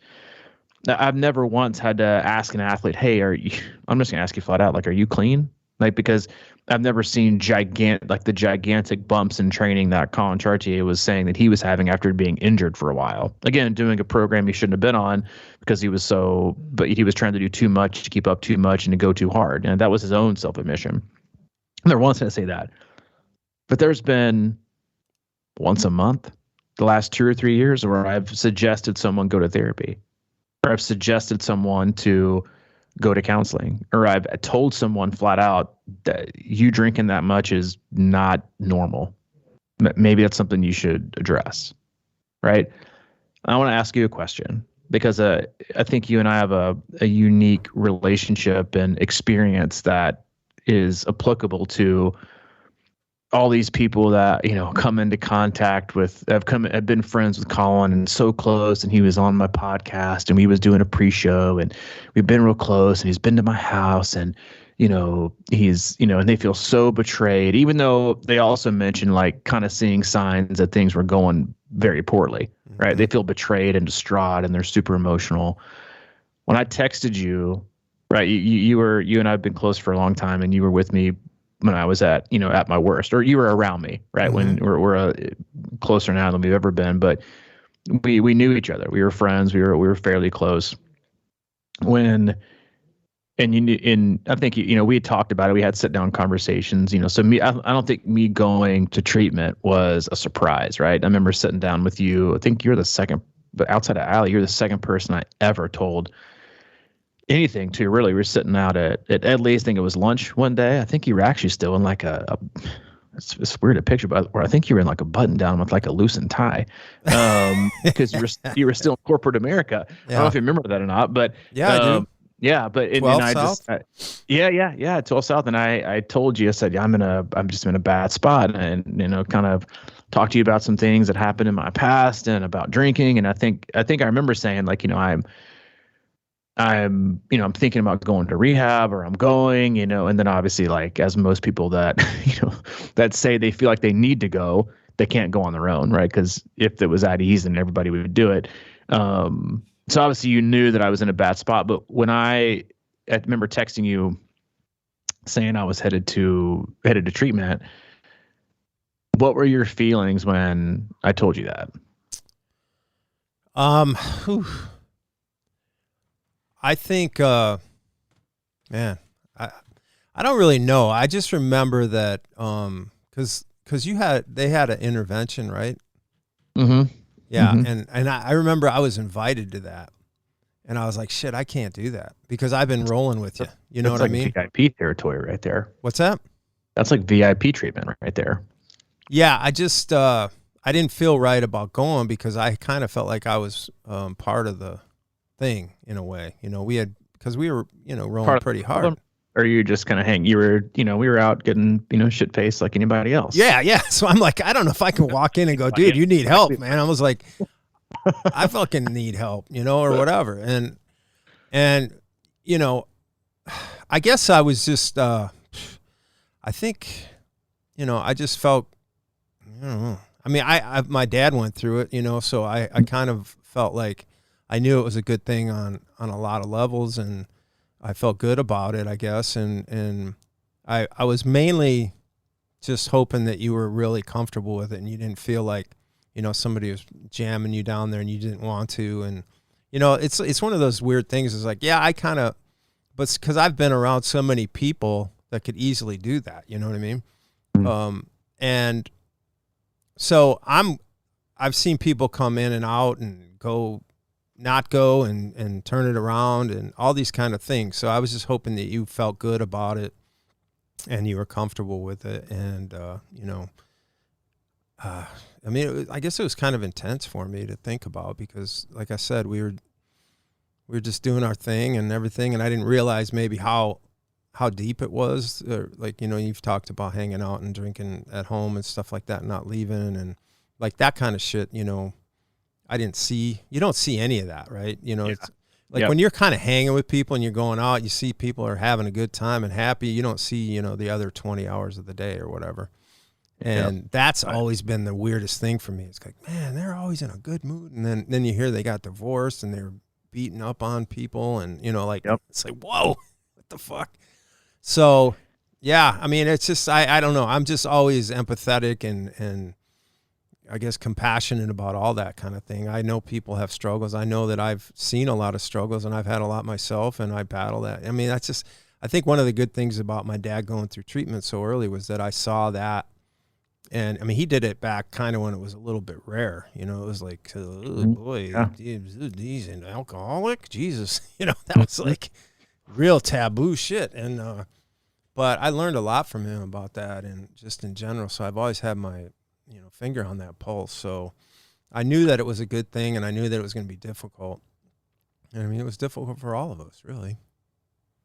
B: I've never once had to ask an athlete, "Hey, I'm just gonna ask you flat out, like, are you clean?" Like, because I've never seen the gigantic bumps in training that Collin Chartier was saying that he was having after being injured for a while. Again, doing a program he shouldn't have been on because he was trying to do too much to keep up too much and to go too hard. And that was his own self-admission. And there once going to say that. But there's been once a month, the last 2 or 3 years, where I've suggested someone go to therapy, or I've suggested someone to go to counseling, or I've told someone flat out that you drinking that much is not normal. Maybe that's something you should address, right? I want to ask you a question because I think you and I have a unique relationship and experience that is applicable to all these people that, come into contact with, have been friends with Collin and so close, and he was on my podcast and we was doing a pre-show and we've been real close, and he's been to my house, and, he's, and they feel so betrayed, even though they also mentioned like kind of seeing signs that things were going very poorly, right? Mm-hmm. They feel betrayed and distraught and they're super emotional. When I texted you, right, you and I have been close for a long time, and you were with me when I was at my worst, or you were around me, right? Mm-hmm. When we're closer now than we've ever been, but we knew each other. We were friends. We were fairly close. I think we had talked about it. We had sit down conversations. So I don't think me going to treatment was a surprise, right? I remember sitting down with you. I think you're the second, but outside of Allie, you're the second person I ever told anything to. Really, we were sitting out at Lee's. I think it was lunch one day. I think you were actually still in like it's weird a picture, but where I think you were in like a button down with like a loosened tie, because you were still in corporate America. Yeah. I don't know if you remember that or not, but
A: yeah, I do.
B: Yeah, but 12 South? 12 South, and I told you, I said, yeah, I'm just in a bad spot, and kind of talked to you about some things that happened in my past and about drinking, and I think I remember saying like, I'm thinking about going to rehab, or I'm going, and then obviously, like, as most people that, that say they feel like they need to go, they can't go on their own, right? Because if it was at ease, then everybody would do it. So obviously you knew that I was in a bad spot, but when I remember texting you saying I was headed to treatment, what were your feelings when I told you that?
A: I think, man, I don't really know. I just remember that, cause they had an intervention, right?
B: Mm-hmm.
A: Yeah.
B: Mm-hmm.
A: And I remember I was invited to that, And I was like, shit, I can't do that because I've been rolling with you. You know what I mean?
B: VIP territory right there.
A: What's that?
B: That's like VIP treatment right there.
A: Yeah, I just I didn't feel right about going because I kind of felt like I was part of the thing in a way. You know, because we were, you know, rolling pretty hard.
B: Or you just kind of hang. You were, you know, we were out getting, you know, shit faced like anybody else.
A: Yeah. So I'm like, I don't know if I can walk in and go, dude, you need help, man. I was like, I fucking need help, you know, or whatever. And you know, I guess I was just I think, you know, I just felt, I don't know. I mean, I my dad went through it, you know, so I kind of felt like I knew it was a good thing on a lot of levels, and I felt good about it, I guess. And I was mainly just hoping that you were really comfortable with it and you didn't feel like, you know, somebody was jamming you down there and you didn't want to. And, you know, it's one of those weird things. It's like, yeah, I kind of, but because I've been around so many people that could easily do that, you know what I mean? And so I've seen people come in and out and not go and turn it around and all these kind of things. So I was just hoping that you felt good about it and you were comfortable with it. And, you know, I mean, I guess it was kind of intense for me to think about because, like I said, we were just doing our thing and everything, and I didn't realize maybe how deep it was. Like, you know, you've talked about hanging out and drinking at home and stuff like that, and not leaving and like that kind of shit. You know, you don't see any of that, right? You know, it's like when you're kind of hanging with people and you're going out, you see people are having a good time and happy. You don't see, you know, the other 20 hours of the day or whatever. And that's always been the weirdest thing for me. It's like, man, they're always in a good mood. And then you hear they got divorced and they're beating up on people. And, you know, like, it's like, whoa, what the fuck? So, yeah, I mean, it's just, I don't know. I'm just always empathetic and I guess compassionate about all that kind of thing. I know people have struggles. I know that I've seen a lot of struggles and I've had a lot myself and I battle that. I mean, that's just, I think one of the good things about my dad going through treatment so early was that I saw that. And I mean, he did it back kind of when it was a little bit rare, you know, it was like, oh boy, he's an alcoholic. Jesus. You know, that was like real taboo shit. And, but I learned a lot from him about that and just in general. So I've always had my, you know, finger on that pulse. So I knew that it was a good thing and I knew that it was going to be difficult. And I mean, it was difficult for all of us, really.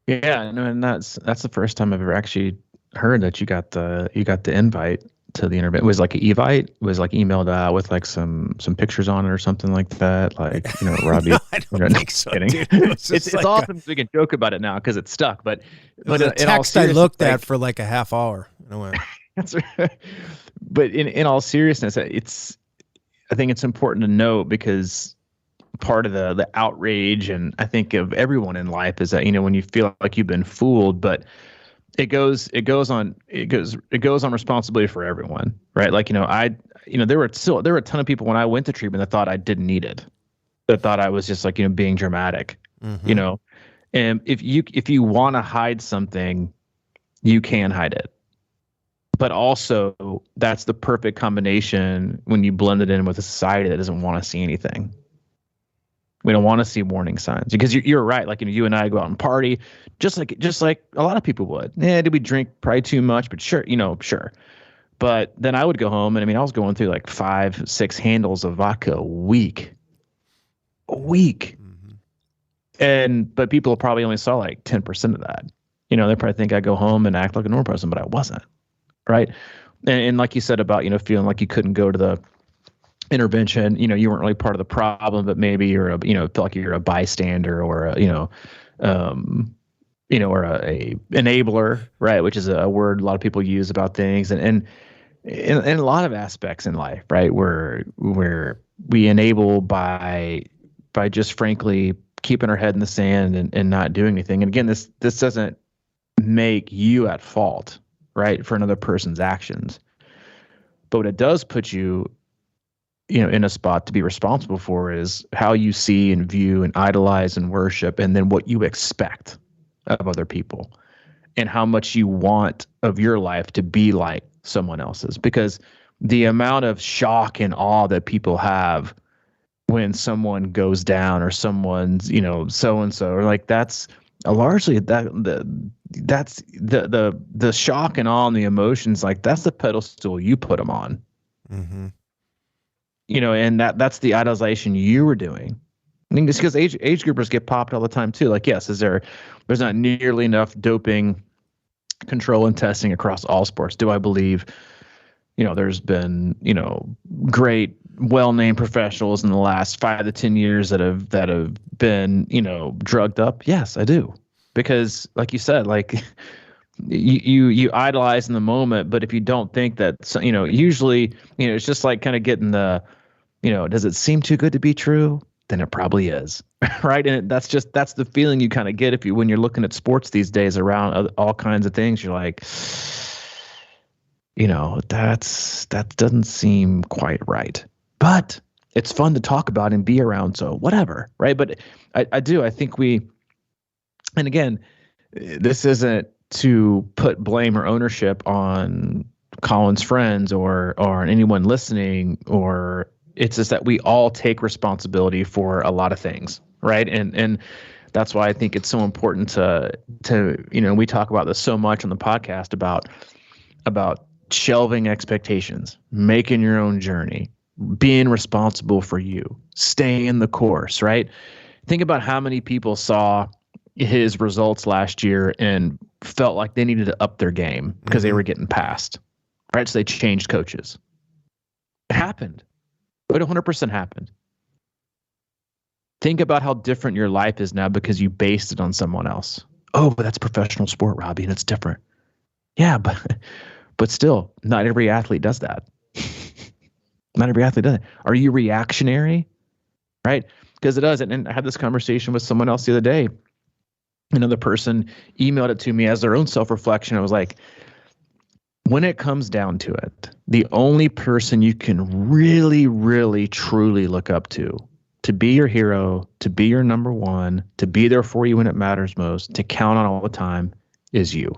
B: Yeah. No, and that's the first time I've ever actually heard that you got the invite to the interview. It was like an evite. It was like emailed out with like some pictures on it or something like that. Like, you know, Robbie.
A: No, I don't think so,
B: kidding.
A: Dude.
B: It's like awesome we can joke about it now because it's stuck. But
A: a text I looked at for like a half hour. And I went,
B: that's right. But in all seriousness, I think it's important to note because part of the outrage and I think of everyone in life is that, you know, when you feel like you've been fooled, but it goes on responsibility for everyone, right? Like, you know, there were a ton of people when I went to treatment that thought I didn't need it, that thought I was just like, you know, being dramatic, you know, and if you want to hide something, you can hide it. But also that's the perfect combination when you blend it in with a society that doesn't want to see anything. We don't want to see warning signs because you're right. Like, you know, you and I go out and party just like a lot of people would. Yeah, did we drink probably too much? But sure, you know, sure. But then I would go home and I mean, I was going through like 5-6 handles of vodka a week. But people probably only saw like 10% of that. You know, they probably think I go home and act like a normal person, but I wasn't. Right. And like you said about, you know, feeling like you couldn't go to the intervention, you know, you weren't really part of the problem, but maybe you're a, you know, feel like you're a bystander or a, or a enabler, right? Which is a word a lot of people use about things. And in a lot of aspects in life, right? Where we enable by just frankly keeping our head in the sand and not doing anything. And again, this doesn't make you at fault, right, for another person's actions. But what it does put you, you know, in a spot to be responsible for is how you see and view and idolize and worship, and then what you expect of other people and how much you want of your life to be like someone else's. Because the amount of shock and awe that people have when someone goes down or someone's, so and so, or like that's largely that's the shock and awe and the emotions, like that's the pedestal you put them on.
A: Mm-hmm.
B: And that's the idolization you were doing. I mean, just because age groupers get popped all the time too. Like, yes, there's not nearly enough doping control and testing across all sports. Do I believe, there's been, great, well-named professionals in the last 5 to 10 years that have been, drugged up? Yes, I do. Because like you said, like you idolize in the moment, but if you don't think that, usually, it's just like kind of getting the, does it seem too good to be true? Then it probably is. Right. And that's the feeling you kind of get when you're looking at sports these days around all kinds of things. You're like, that doesn't seem quite right, but it's fun to talk about and be around. So whatever. Right. But I think and again, this isn't to put blame or ownership on Collin's friends or anyone listening, or it's just that we all take responsibility for a lot of things, right? And that's why I think it's so important to we talk about this so much on the podcast about shelving expectations, making your own journey, being responsible for you, staying the course, right? Think about how many people saw his results last year and felt like they needed to up their game because they were getting passed, right? So they changed coaches. It happened. It 100% happened. Think about how different your life is now because you based it on someone else. Oh, but that's professional sport, Robbie, and it's different. Yeah, but still, not every athlete does that. Not every athlete does it. Are you reactionary? Right? Because it does. And I had this conversation with someone else the other day. Another person emailed it to me as their own self-reflection. I was like, when it comes down to it, the only person you can really, really, truly look up to be your hero, to be your number one, to be there for you when it matters most, to count on all the time is you.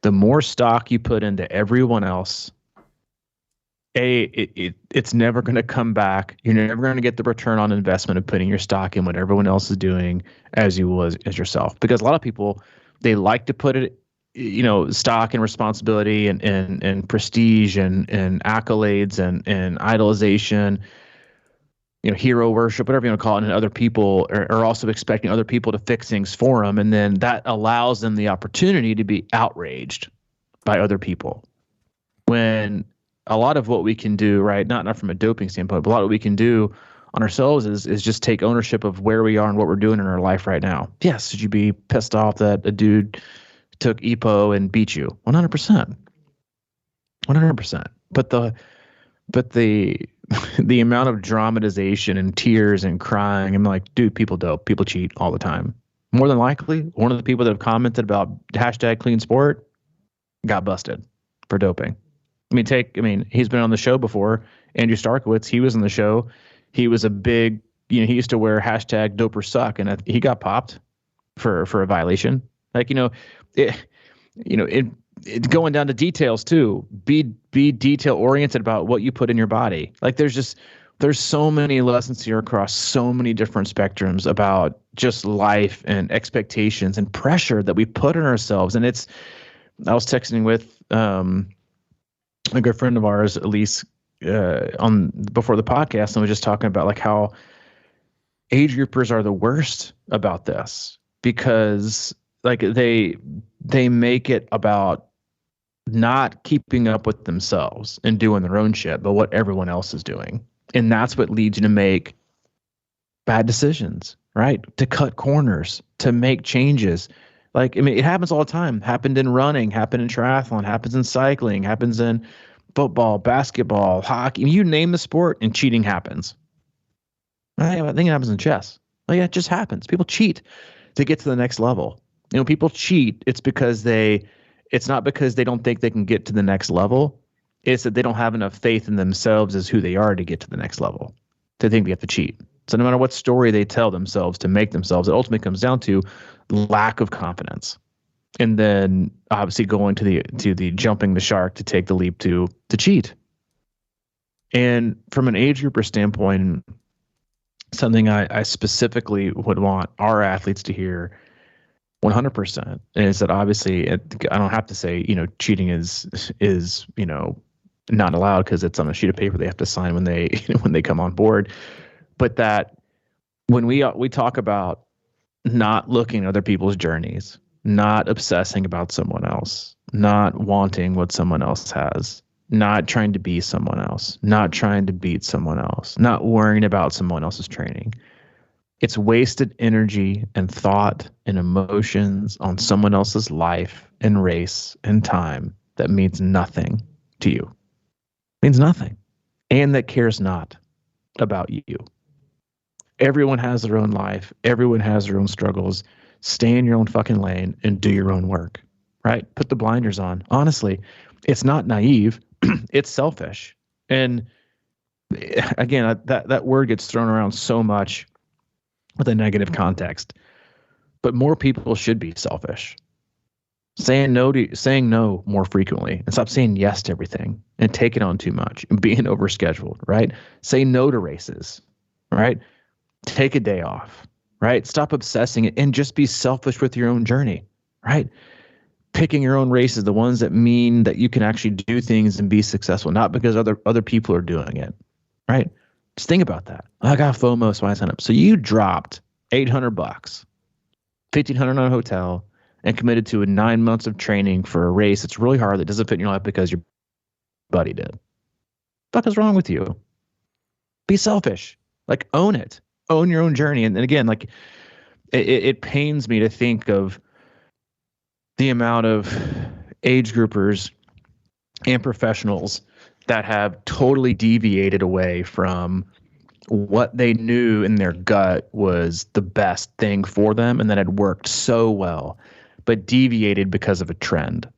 B: The more stock you put into everyone else, it's never going to come back. You're never going to get the return on investment of putting your stock in what everyone else is doing as you will as yourself. Because a lot of people, they like to put it, stock and responsibility and prestige and accolades and idolization, hero worship, whatever you want to call it, and other people are also expecting other people to fix things for them. And then that allows them the opportunity to be outraged by other people. When a lot of what we can do, right, not from a doping standpoint, but a lot of what we can do on ourselves is just take ownership of where we are and what we're doing in our life right now. Yes, should you be pissed off that a dude took EPO and beat you? 100%. 100%. But the amount of dramatization and tears and crying, I'm like, dude, people dope. People cheat all the time. More than likely, one of the people that have commented about #clean sport got busted for doping. He's been on the show before. Andrew Starkowitz, he was on the show. He was a big, he used to wear #DopersSuck, and he got popped for a violation. Like, it going down to details too. Be detail oriented about what you put in your body. Like there's so many lessons here across so many different spectrums about just life and expectations and pressure that we put on ourselves. And I was texting with a good friend of ours, Elise, before the podcast, and was just talking about like how age groupers are the worst about this because like they make it about not keeping up with themselves and doing their own shit, but what everyone else is doing. And that's what leads you to make bad decisions, right? To cut corners, to make changes. Like, it happens all the time. Happened in running, happened in triathlon, happens in cycling, happens in football, basketball, hockey. You name the sport and cheating happens. I think it happens in chess. Like, it just happens. People cheat to get to the next level. People cheat. It's not because they don't think they can get to the next level. It's that they don't have enough faith in themselves as who they are to get to the next level. They think they have to cheat. So no matter what story they tell themselves to make themselves, it ultimately comes down to lack of confidence. And then obviously going to the jumping the shark to take the leap to cheat. And from an age grouper standpoint, something I specifically would want our athletes to hear 100% is that obviously I don't have to say, cheating is, not allowed because it's on a sheet of paper they have to sign when they, when they come on board. But that when we talk about not looking at other people's journeys, not obsessing about someone else, not wanting what someone else has, not trying to be someone else, not trying to beat someone else, not worrying about someone else's training. It's wasted energy and thought and emotions on someone else's life and race and time that means nothing to you. Means nothing. And that cares not about you. Everyone has their own life. Everyone has their own struggles. Stay in your own fucking lane and do your own work, right? Put the blinders on. Honestly, it's not naive. It's selfish. And again, that word gets thrown around so much with a negative context, but more people should be selfish. Saying no more frequently and stop saying yes to everything and taking on too much and being overscheduled, right? Say no to races, right? Take a day off, right? Stop obsessing and just be selfish with your own journey, right? Picking your own races, the ones that mean that you can actually do things and be successful, not because other people are doing it, right? Just think about that. I got FOMO, so I signed up. So you dropped $800, $1,500 on a hotel, and committed to 9 months of training for a race that's really hard that doesn't fit in your life because your buddy did. What the fuck is wrong with you? Be selfish. Like, own it. Own your own journey. And again, like, it pains me to think of the amount of age groupers and professionals that have totally deviated away from what they knew in their gut was the best thing for them and that had worked so well, but deviated because of a trend,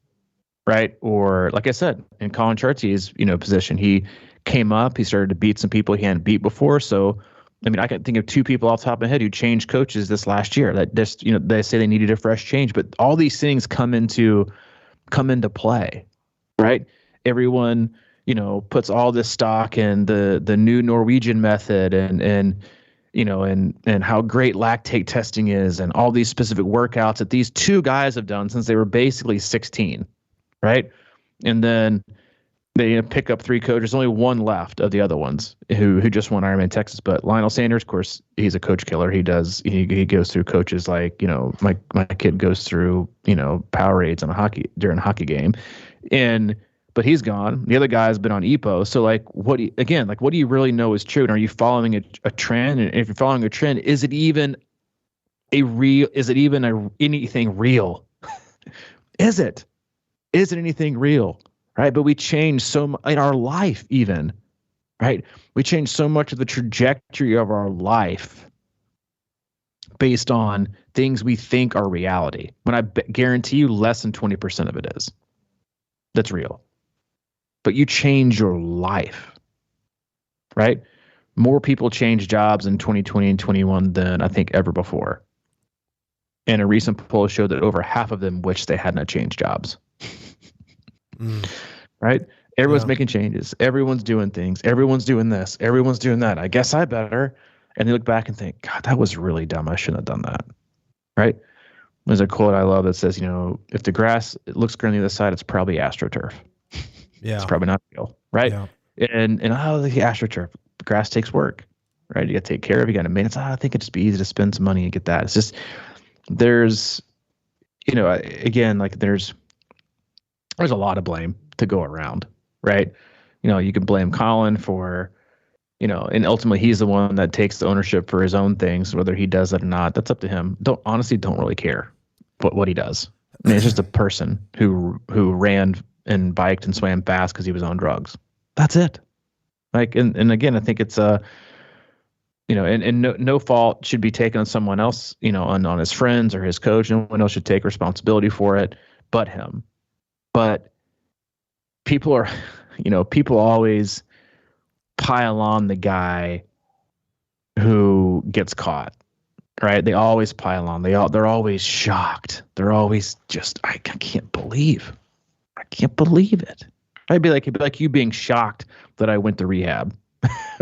B: right? Or like I said, in Collin Chartier's, position, he came up, he started to beat some people he hadn't beat before. So, I mean, I can think of 2 people off the top of my head who changed coaches this last year that just, they say they needed a fresh change, but all these things come into play, right? Everyone, puts all this stock in the new Norwegian method and how great lactate testing is and all these specific workouts that these 2 guys have done since they were basically 16, right? And then they pick up 3 coaches, only 1 left of the other ones who just won Ironman Texas. But Lionel Sanders, of course, he's a coach killer. He goes through coaches like, my kid goes through, Powerades during a hockey game. But he's gone. The other guy's been on EPO. So like, what do you really know is true? And are you following a trend? And if you're following a trend, is it even anything real? Is it anything real? Right. But we change so much in our life even, right? We change so much of the trajectory of our life based on things we think are reality. When I guarantee you less than 20% of it is. That's real. But you change your life, right? More people change jobs in 2020 and 21 than I think ever before. And a recent poll showed that over half of them wish they had not changed jobs. Right? Everyone's making changes. Everyone's doing things. Everyone's doing this. Everyone's doing that. I guess I better. And they look back and think, God, that was really dumb. I shouldn't have done that. Right? There's a quote I love that says, if the grass looks green on the other side, it's probably AstroTurf. Yeah. It's probably not real. Right? Yeah. And the AstroTurf, the grass takes work. Right? You got to take care of it. You got to maintenance. I think it'd just be easy to spend some money and get that. It's just, there's a lot of blame to go around, right? You can blame Collin for, and ultimately he's the one that takes the ownership for his own things, whether he does it or not. That's up to him. Don't really care what he does. I mean, it's just a person who ran and biked and swam fast because he was on drugs. That's it. Like, and again, I think it's and no fault should be taken on someone else, on his friends or his coach. No one else should take responsibility for it but him. But people always pile on the guy who gets caught, right? They always pile on. They're always shocked. They're always just, I can't believe it. It'd be like you being shocked that I went to rehab,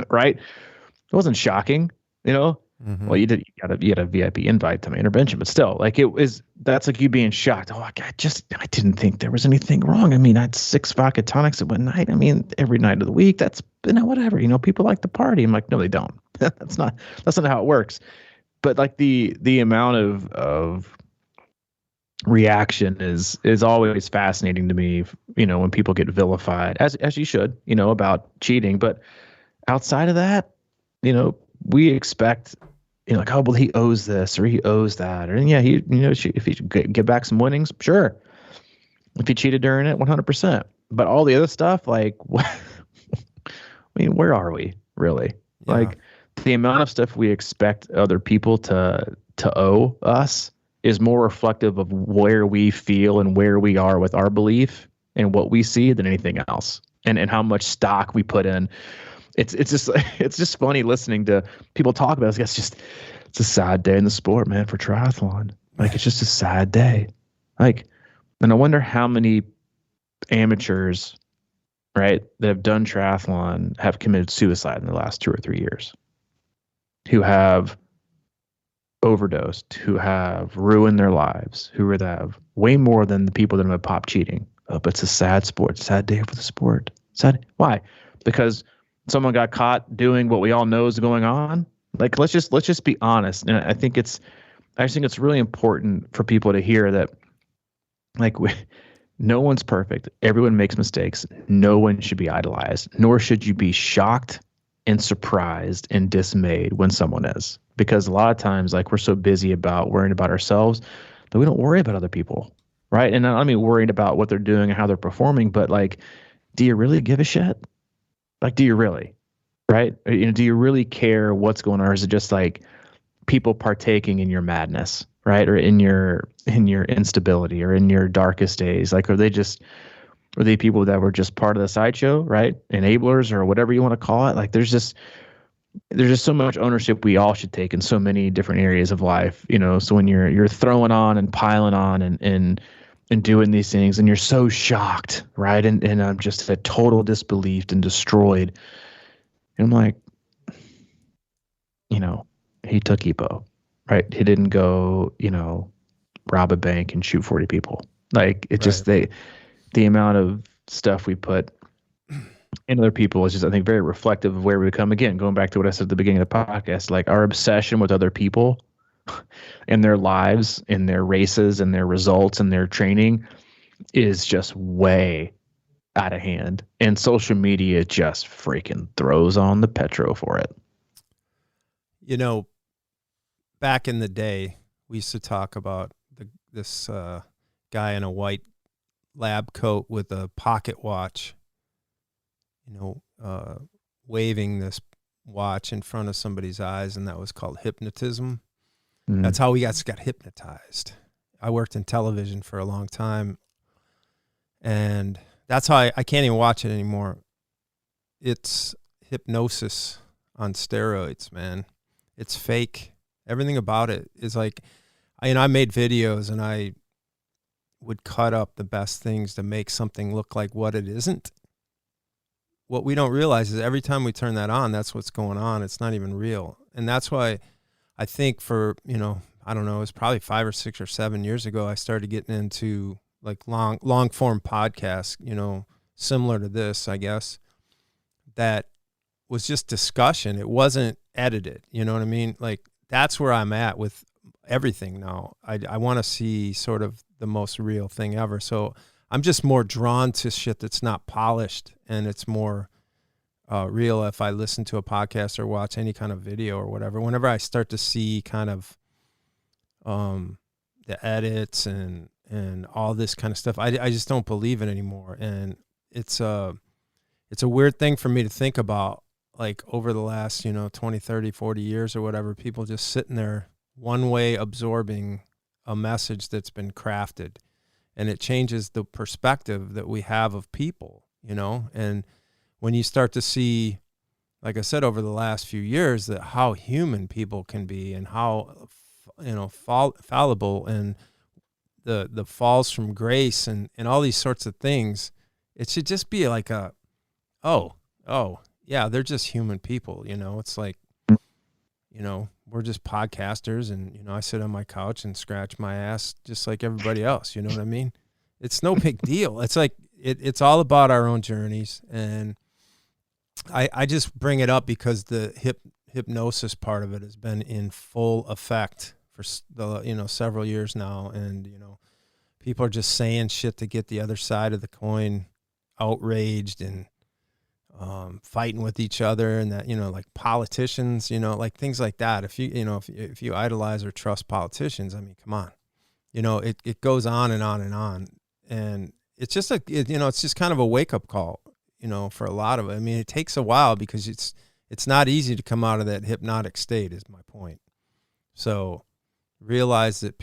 B: right? It wasn't shocking, you know.
A: Mm-hmm.
B: Well, you had a VIP invite to my intervention, but still, like that's like you being shocked. Oh, I didn't think there was anything wrong. I mean, I had 6 vodka tonics at one night. I mean, every night of the week. That's, whatever. You know, people like to party. I'm like, no, they don't. That's not how it works. But like the amount of reaction is always fascinating to me. You know, when people get vilified, as you should, you know, about cheating. But outside of that, you know, we expect, you know, like, oh, well, he owes this or he owes that, or yeah, he, you know, if he get back some winnings, sure. If he cheated during it, 100%. But all the other stuff, like, what, I mean, where are we really? Yeah. Like, the amount of stuff we expect other people to owe us is more reflective of where we feel and where we are with our belief and what we see than anything else, and how much stock we put in. It's just funny listening to people talk about it. It's a sad day in the sport, man, for triathlon. Like, it's just a sad day. Like, and I wonder how many amateurs, right, that have done triathlon have committed suicide in the last 2 or 3 years, who have overdosed, who have ruined their lives, who have way more than the people that have popped cheating. Oh, but it's a sad sport, sad day for the sport. Sad. Why? Because someone got caught doing what we all know is going on. Like, let's just be honest. And I think it's really important for people to hear that, like, no one's perfect. Everyone makes mistakes. No one should be idolized, nor should you be shocked and surprised and dismayed when someone is. Because a lot of times, like, we're so busy about worrying about ourselves that we don't worry about other people, right? And I mean worried about what they're doing and how they're performing, but, like, do you really give a shit? Like, do you really, right? You know, do you really care what's going on? Or is it just like people partaking in your madness, right? Or in your instability or in your darkest days? Like, are they people that were just part of the sideshow, right? Enablers or whatever you want to call it. Like, there's just so much ownership we all should take in so many different areas of life, you know? So when you're throwing on and piling on and doing these things, and you're so shocked, right? And I'm just at total disbelief and destroyed. And I'm like, you know, he took EPO, right? He didn't go, you know, rob a bank and shoot 40 people. Like, it just, the amount of stuff we put in other people is just, I think, very reflective of where we come. Again, going back to what I said at the beginning of the podcast, like, our obsession with other people and their lives and their races and their results and their training is just way out of hand. And social media just freaking throws on the petro for it.
A: You know, back in the day, we used to talk about this guy in a white lab coat with a pocket watch, you know, waving this watch in front of somebody's eyes, and that was called hypnotism. Mm. That's how we got hypnotized. I worked in television for a long time, and that's how I can't even watch it anymore. It's hypnosis on steroids, man. It's fake. Everything about it is like, I made videos and I would cut up the best things to make something look like what it isn't. What we don't realize is every time we turn that on, that's what's going on. It's not even real. And that's why I think for, you know, I don't know, it was probably 5 or 6 or 7 years ago, I started getting into like long form podcasts, you know, similar to this, I guess, that was just discussion. It wasn't edited. You know what I mean? Like, that's where I'm at with everything now. I want to see sort of the most real thing ever. So I'm just more drawn to shit that's not polished, and it's more real if I listen to a podcast or watch any kind of video or whatever. Whenever I start to see kind of the edits and all this kind of stuff, I just don't believe it anymore. And it's a weird thing for me to think about, like, over the last, 20, 30, 40 years or whatever, people just sitting there one way absorbing a message that's been crafted, and it changes the perspective that we have of people, and when you start to see, like I said, over the last few years, that how human people can be and how, fallible, and the falls from grace and all these sorts of things, it should just be like a, oh, yeah, they're just human people, you know. It's like, you know, we're just podcasters, and, you know, I sit on my couch and scratch my ass just like everybody else. You know what I mean? It's no big deal. It's like, it's all about our own journeys. And I just bring it up because the hypnosis part of it has been in full effect for the, you know, several years now. And, you know, people are just saying shit to get the other side of the coin outraged and fighting with each other, and that, you know, like politicians, you know, like things like that. If if you idolize or trust politicians, I mean, come on, you know, it goes on and on and on. And it's just it's just kind of a wake up call, you know, for a lot of it. I mean, it takes a while because it's not easy to come out of that hypnotic state, is my point. So realize that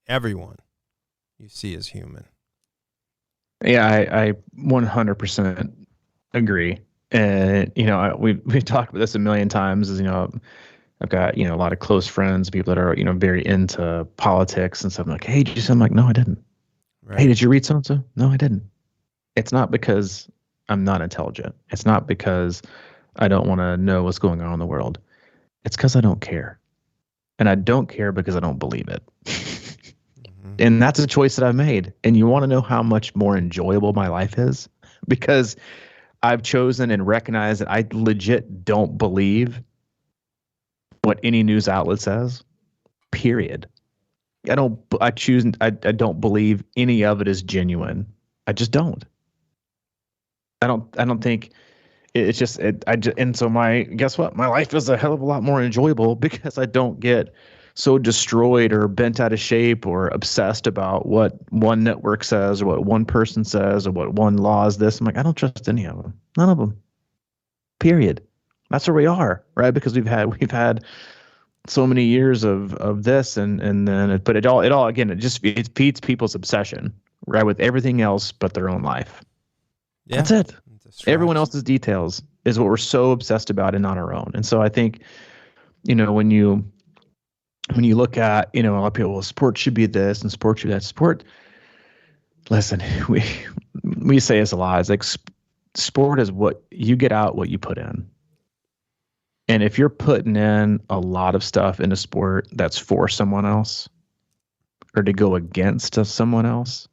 A: everyone you see is human.
B: Yeah, I 100% agree. And, you know, we've talked about this a million times. Is, you know, I've got, you know, a lot of close friends, people that are, you know, very into politics and stuff. I'm like, hey, did you see? I'm like, no, I didn't. Right. Hey, did you read so-and-so? No, I didn't. It's not because I'm not intelligent. It's not because I don't want to know what's going on in the world. It's because I don't care. And I don't care because I don't believe it. Mm-hmm. And that's a choice that I've made. And you want to know how much more enjoyable my life is? Because I've chosen and recognized that I legit don't believe what any news outlet says, period. I don't believe any of it is genuine. I just don't. I don't think it's just, and so guess what? My life is a hell of a lot more enjoyable because I don't get so destroyed or bent out of shape or obsessed about what one network says or what one person says or what one law is this. I'm like, I don't trust any of them. None of them. Period. That's where we are, right? Because we've had so many years of this, and then it all again, it feeds people's obsession, right, with everything else but their own life. Yeah. That's it. Everyone else's details is what we're so obsessed about and not our own. And so I think, you know, when you look at, you know, a lot of people, well, sport should be this and sport should be that. Sport, listen, we say this a lot. It's like sport is what you get out, what you put in. And if you're putting in a lot of stuff into sport that's for someone else or to go against someone else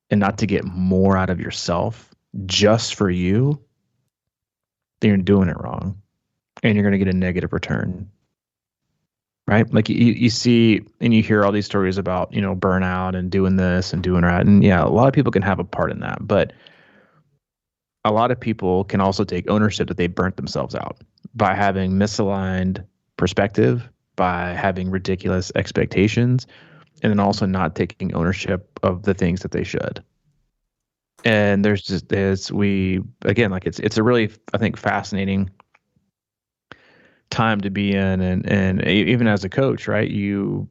B: and not to get more out of yourself just for you, then you're doing it wrong and you're going to get a negative return. Right? Like you see and you hear all these stories about, you know, burnout and doing this and doing that. And yeah, a lot of people can have a part in that, but a lot of people can also take ownership that they burnt themselves out by having misaligned perspective, by having ridiculous expectations, and then also not taking ownership of the things that they should. And it's a really, I think, fascinating time to be in, and even as a coach, right? You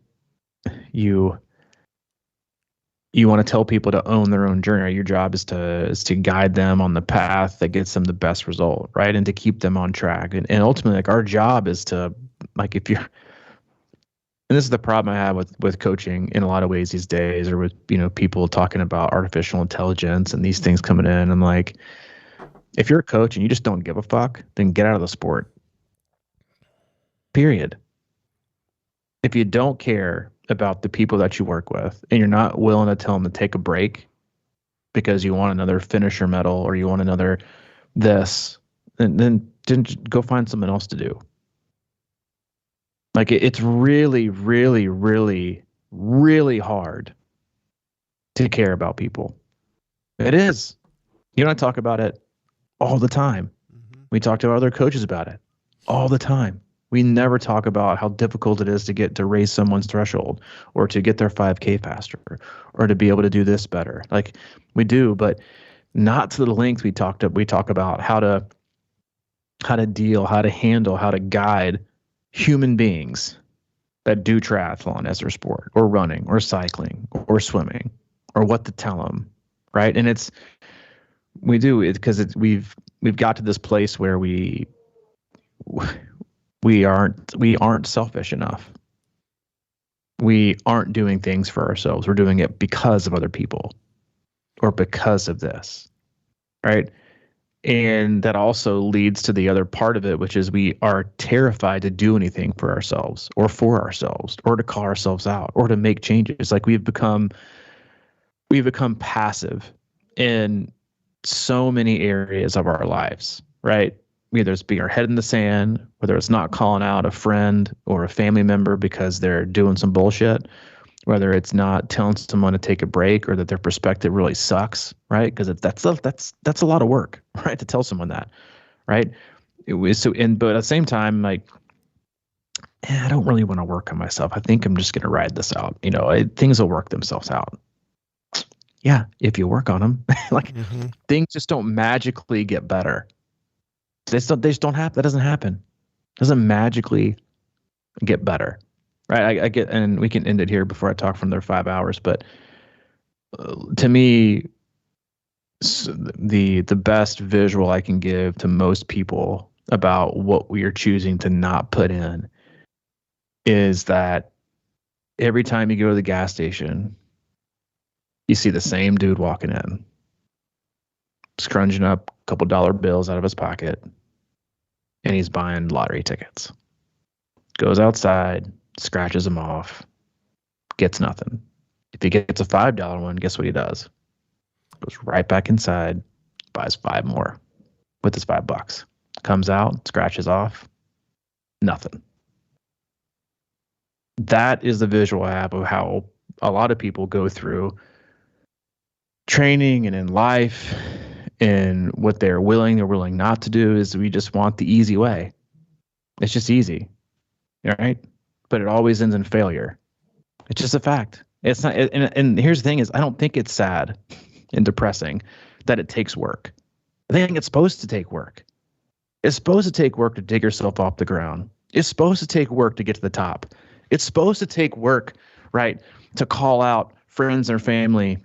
B: want to tell people to own their own journey. Your job is to guide them on the path that gets them the best result, right? And to keep them on track. And ultimately, like, our job is to, like, if you're, and this is the problem I have with coaching in a lot of ways these days, or with, you know, people talking about artificial intelligence and these things coming in. I'm like, if you're a coach and you just don't give a fuck, then get out of the sport. Period. If you don't care about the people that you work with and you're not willing to tell them to take a break because you want another finisher medal or you want another this, then go find something else to do. Like, it's really, really, really, really hard to care about people. It is. You and I talk about it all the time. Mm-hmm. We talk to other coaches about it all the time. We never talk about how difficult it is to raise someone's threshold or to get their 5K faster or to be able to do this better. Like, we do, but not to the length we talk about how to deal, how to handle, how to guide human beings that do triathlon as their sport, or running or cycling or swimming, or what to tell them. Right. And we do it because we've got to this place where we aren't selfish enough. We aren't doing things for ourselves. We're doing it because of other people or because of this. right? And that also leads to the other part of it, which is we are terrified to do anything for ourselves or for ourselves or to call ourselves out or to make changes. Like we've become passive in so many areas of our lives, right? Either it's being our head in the sand, whether it's not calling out a friend or a family member because they're doing some bullshit, whether it's not telling someone to take a break or that their perspective really sucks, right? Because that's a lot of work, right? To tell someone that, right? It was so, but at the same time, like, I don't really want to work on myself. I think I'm just going to ride this out. Things will work themselves out. Yeah, if you work on them, like things just don't magically get better. They just don't happen. That doesn't happen. It doesn't magically get better, right? I get, and we can end it here before I talk from their 5 hours. But to me, the best visual I can give to most people about what we are choosing to not put in is that every time you go to the gas station, you see the same dude walking in, scrunging up a couple dollar bills out of his pocket, and he's buying lottery tickets. Goes outside, scratches them off, gets nothing. If he gets a $5 one, guess what he does? Goes right back inside, buys 5 more with his $5. Comes out, scratches off, nothing. That is the visual I have of how a lot of people go through training and in life, and what they're willing not to do is we just want the easy way. It's just easy, right? But it always ends in failure. It's just a fact. It's not. And here's the thing: is I don't think it's sad and depressing that it takes work. I think it's supposed to take work. It's supposed to take work to dig yourself off the ground. It's supposed to take work to get to the top. It's supposed to take work, right, to call out friends or family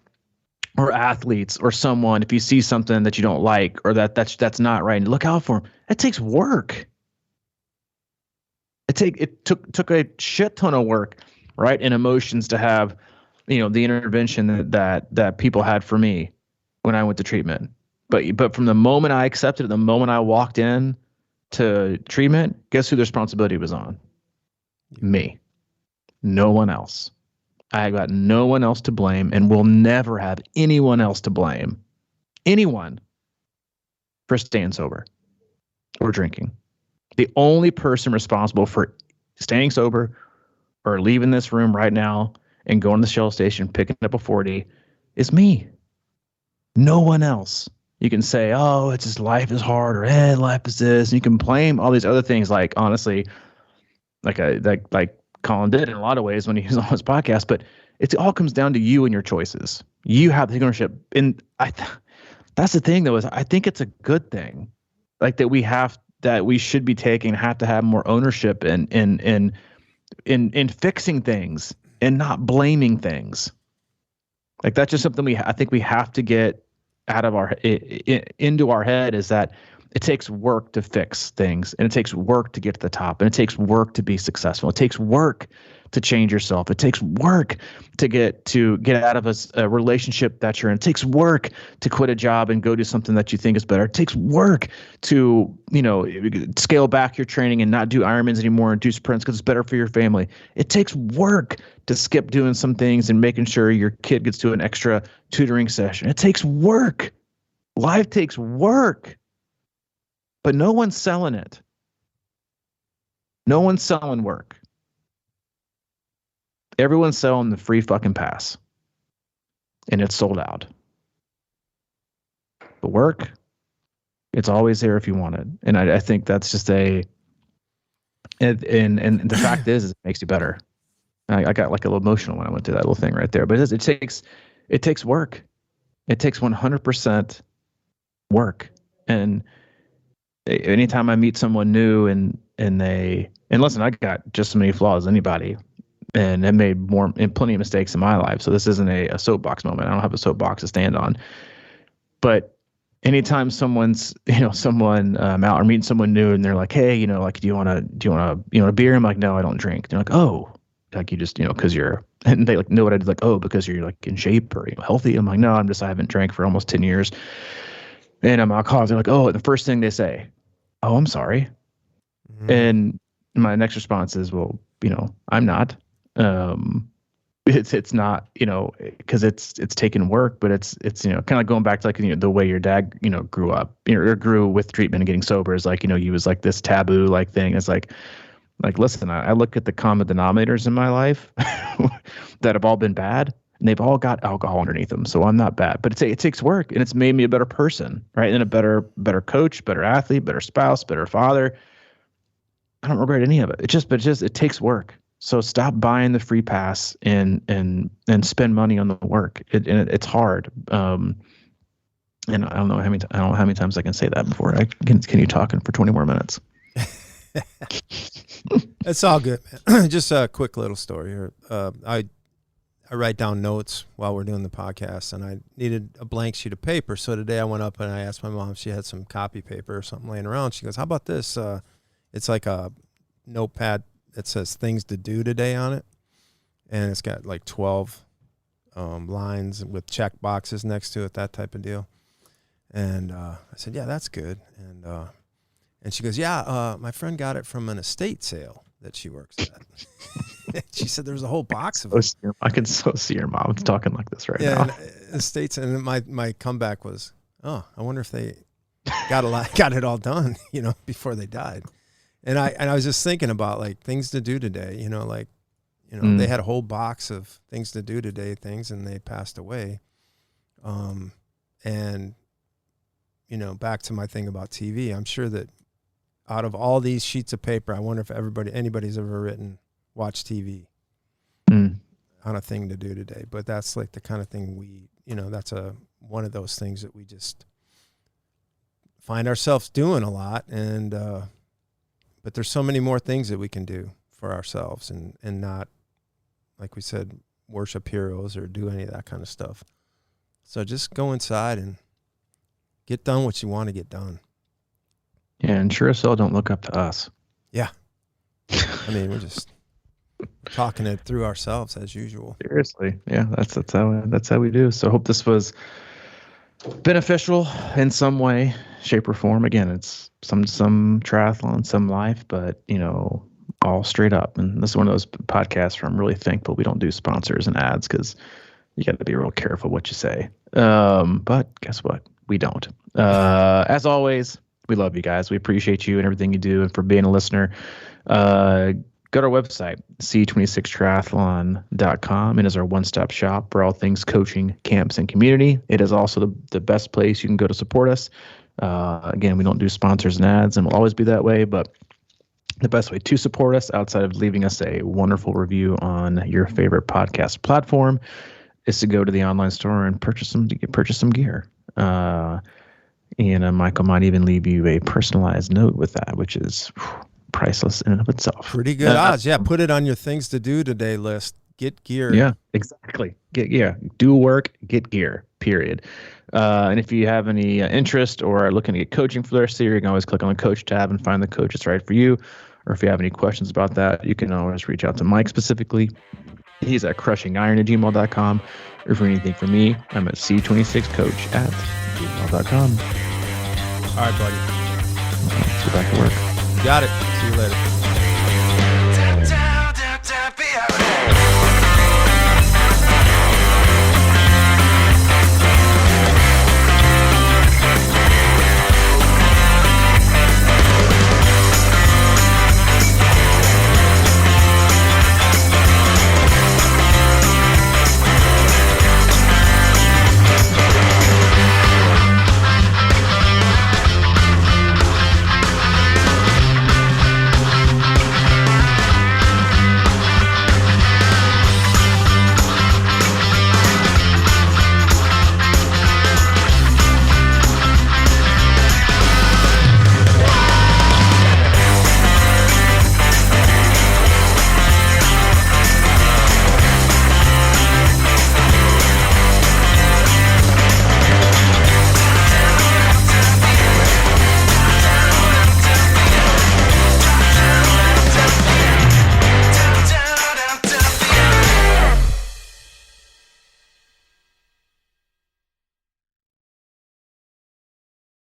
B: or athletes or someone if you see something that you don't like or that's not right, and look out for them. It takes work. It took a shit ton of work, right, and emotions to have, the intervention that people had for me when I went to treatment. But from the moment I accepted it, the moment I walked in to treatment, guess who the responsibility was on? Me. No one else. I got no one else to blame and will never have anyone else to blame. Anyone for staying sober or drinking. The only person responsible for staying sober or leaving this room right now and going to the Shell station, picking up a 40 is me. No one else. You can say, oh, it's just life is hard, or life is this. And you can blame all these other things, like, honestly, like Colin did in a lot of ways when he was on his podcast, but it all comes down to you and your choices. You have the ownership. And that's the thing, though, is I think it's a good thing, like that we should be taking, have to have more ownership in fixing things and not blaming things. Like that's just something I think we have to get out of into our head, is that it takes work to fix things, and it takes work to get to the top, and it takes work to be successful. It takes work to change yourself. It takes work to get out of a relationship that you're in. It takes work to quit a job and go do something that you think is better. It takes work to, scale back your training and not do Ironmans anymore and do sprints because it's better for your family. It takes work to skip doing some things and making sure your kid gets to an extra tutoring session. It takes work. Life takes work. But no one's selling it. No one's selling work. Everyone's selling the free fucking pass. And it's sold out. The work, it's always there if you want it. And I think that's just and the fact is it makes you better. I got like a little emotional when I went through that little thing right there. But it takes work. It takes 100% work. And anytime I meet someone new and listen, I got just as many flaws as anybody, and I made plenty of mistakes in my life. So this isn't a soapbox moment. I don't have a soapbox to stand on. But anytime someone's, someone out or meeting someone new and they're like, hey, like, do you want a beer? I'm like, no, I don't drink. They're like, oh, like you just, cause and they like know what I did. Like, oh, because you're like in shape or healthy. I'm like, no, I haven't drank for almost 10 years. And I'm alcoholics. They're like, oh, the first thing they say, oh, I'm sorry.
A: Mm-hmm.
B: And my next response is, well, I'm not. It's not, because it's taken work, but it's kind of going back to like, the way your dad, grew up, or grew with treatment and getting sober is like, he was like this taboo like thing. It's like, listen, I look at the common denominators in my life that have all been bad, and they've all got alcohol underneath them. So I'm not bad, but it takes work, and it's made me a better person, right? And a better coach, better athlete, better spouse, better father. I don't regret any of it. It takes work. So stop buying the free pass and spend money on the work. It's hard. And I don't know how many times I can say that before I continue talking for 20 more minutes.
A: It's all good, man. Just a quick little story here. I write down notes while we're doing the podcast, and I needed a blank sheet of paper. So today I went up and I asked my mom if she had some copy paper or something laying around. She goes, how about this? It's like a notepad that says things to do today on it. And it's got like 12 lines with check boxes next to it, that type of deal. And I said, yeah, that's good. And she goes, yeah, my friend got it from an estate sale that she works at. She said there was a whole box of them.
B: I can so see your mom talking like this right now.
A: Yeah, estates. And my comeback was, oh, I wonder if they got it all done, before they died. And I was just thinking about like things to do today, they had a whole box of things to do today, and they passed away. And back to my thing about TV, I'm sure that out of all these sheets of paper, I wonder if anybody's ever watch TV on a thing to do today. But that's like the kind of thing that's one of those things that we just find ourselves doing a lot. And, but there's so many more things that we can do for ourselves and not, like we said, worship heroes or do any of that kind of stuff. So just go inside and get done what you want to get done.
B: Yeah, and sure as hell don't look up to us.
A: Yeah. I mean, we're just talking it through ourselves as usual.
B: Seriously. Yeah, that's how we do. So I hope this was beneficial in some way, shape, or form. Again, it's some triathlon, some life, but all straight up. And this is one of those podcasts where I'm really thankful we don't do sponsors and ads, because you got to be real careful what you say. But guess what? We don't. As always, we love you guys. We appreciate you and everything you do, and for being a listener. Go to our website, c26triathlon.com. It is our one-stop shop for all things coaching, camps, and community. It is also the best place you can go to support us. Again, we don't do sponsors and ads, and we'll always be that way, but the best way to support us, outside of leaving us a wonderful review on your favorite podcast platform, is to go to the online store and purchase some gear. And Michael might even leave you a personalized note with that, which is priceless in and of itself.
A: Pretty good odds. Yeah, put it on your things to do today list. Get gear.
B: Yeah, exactly. Do work, get gear, period. And if you have any interest or are looking to get coaching for the rest of the year, you can always click on the coach tab and find the coach that's right for you. Or if you have any questions about that, you can always reach out to Mike specifically. He's at CrushingIron@gmail.com. Or for anything from me, I'm at c26coach@gmail.com.
A: All right, buddy.
B: Let's get back to work.
A: Got it. See you later.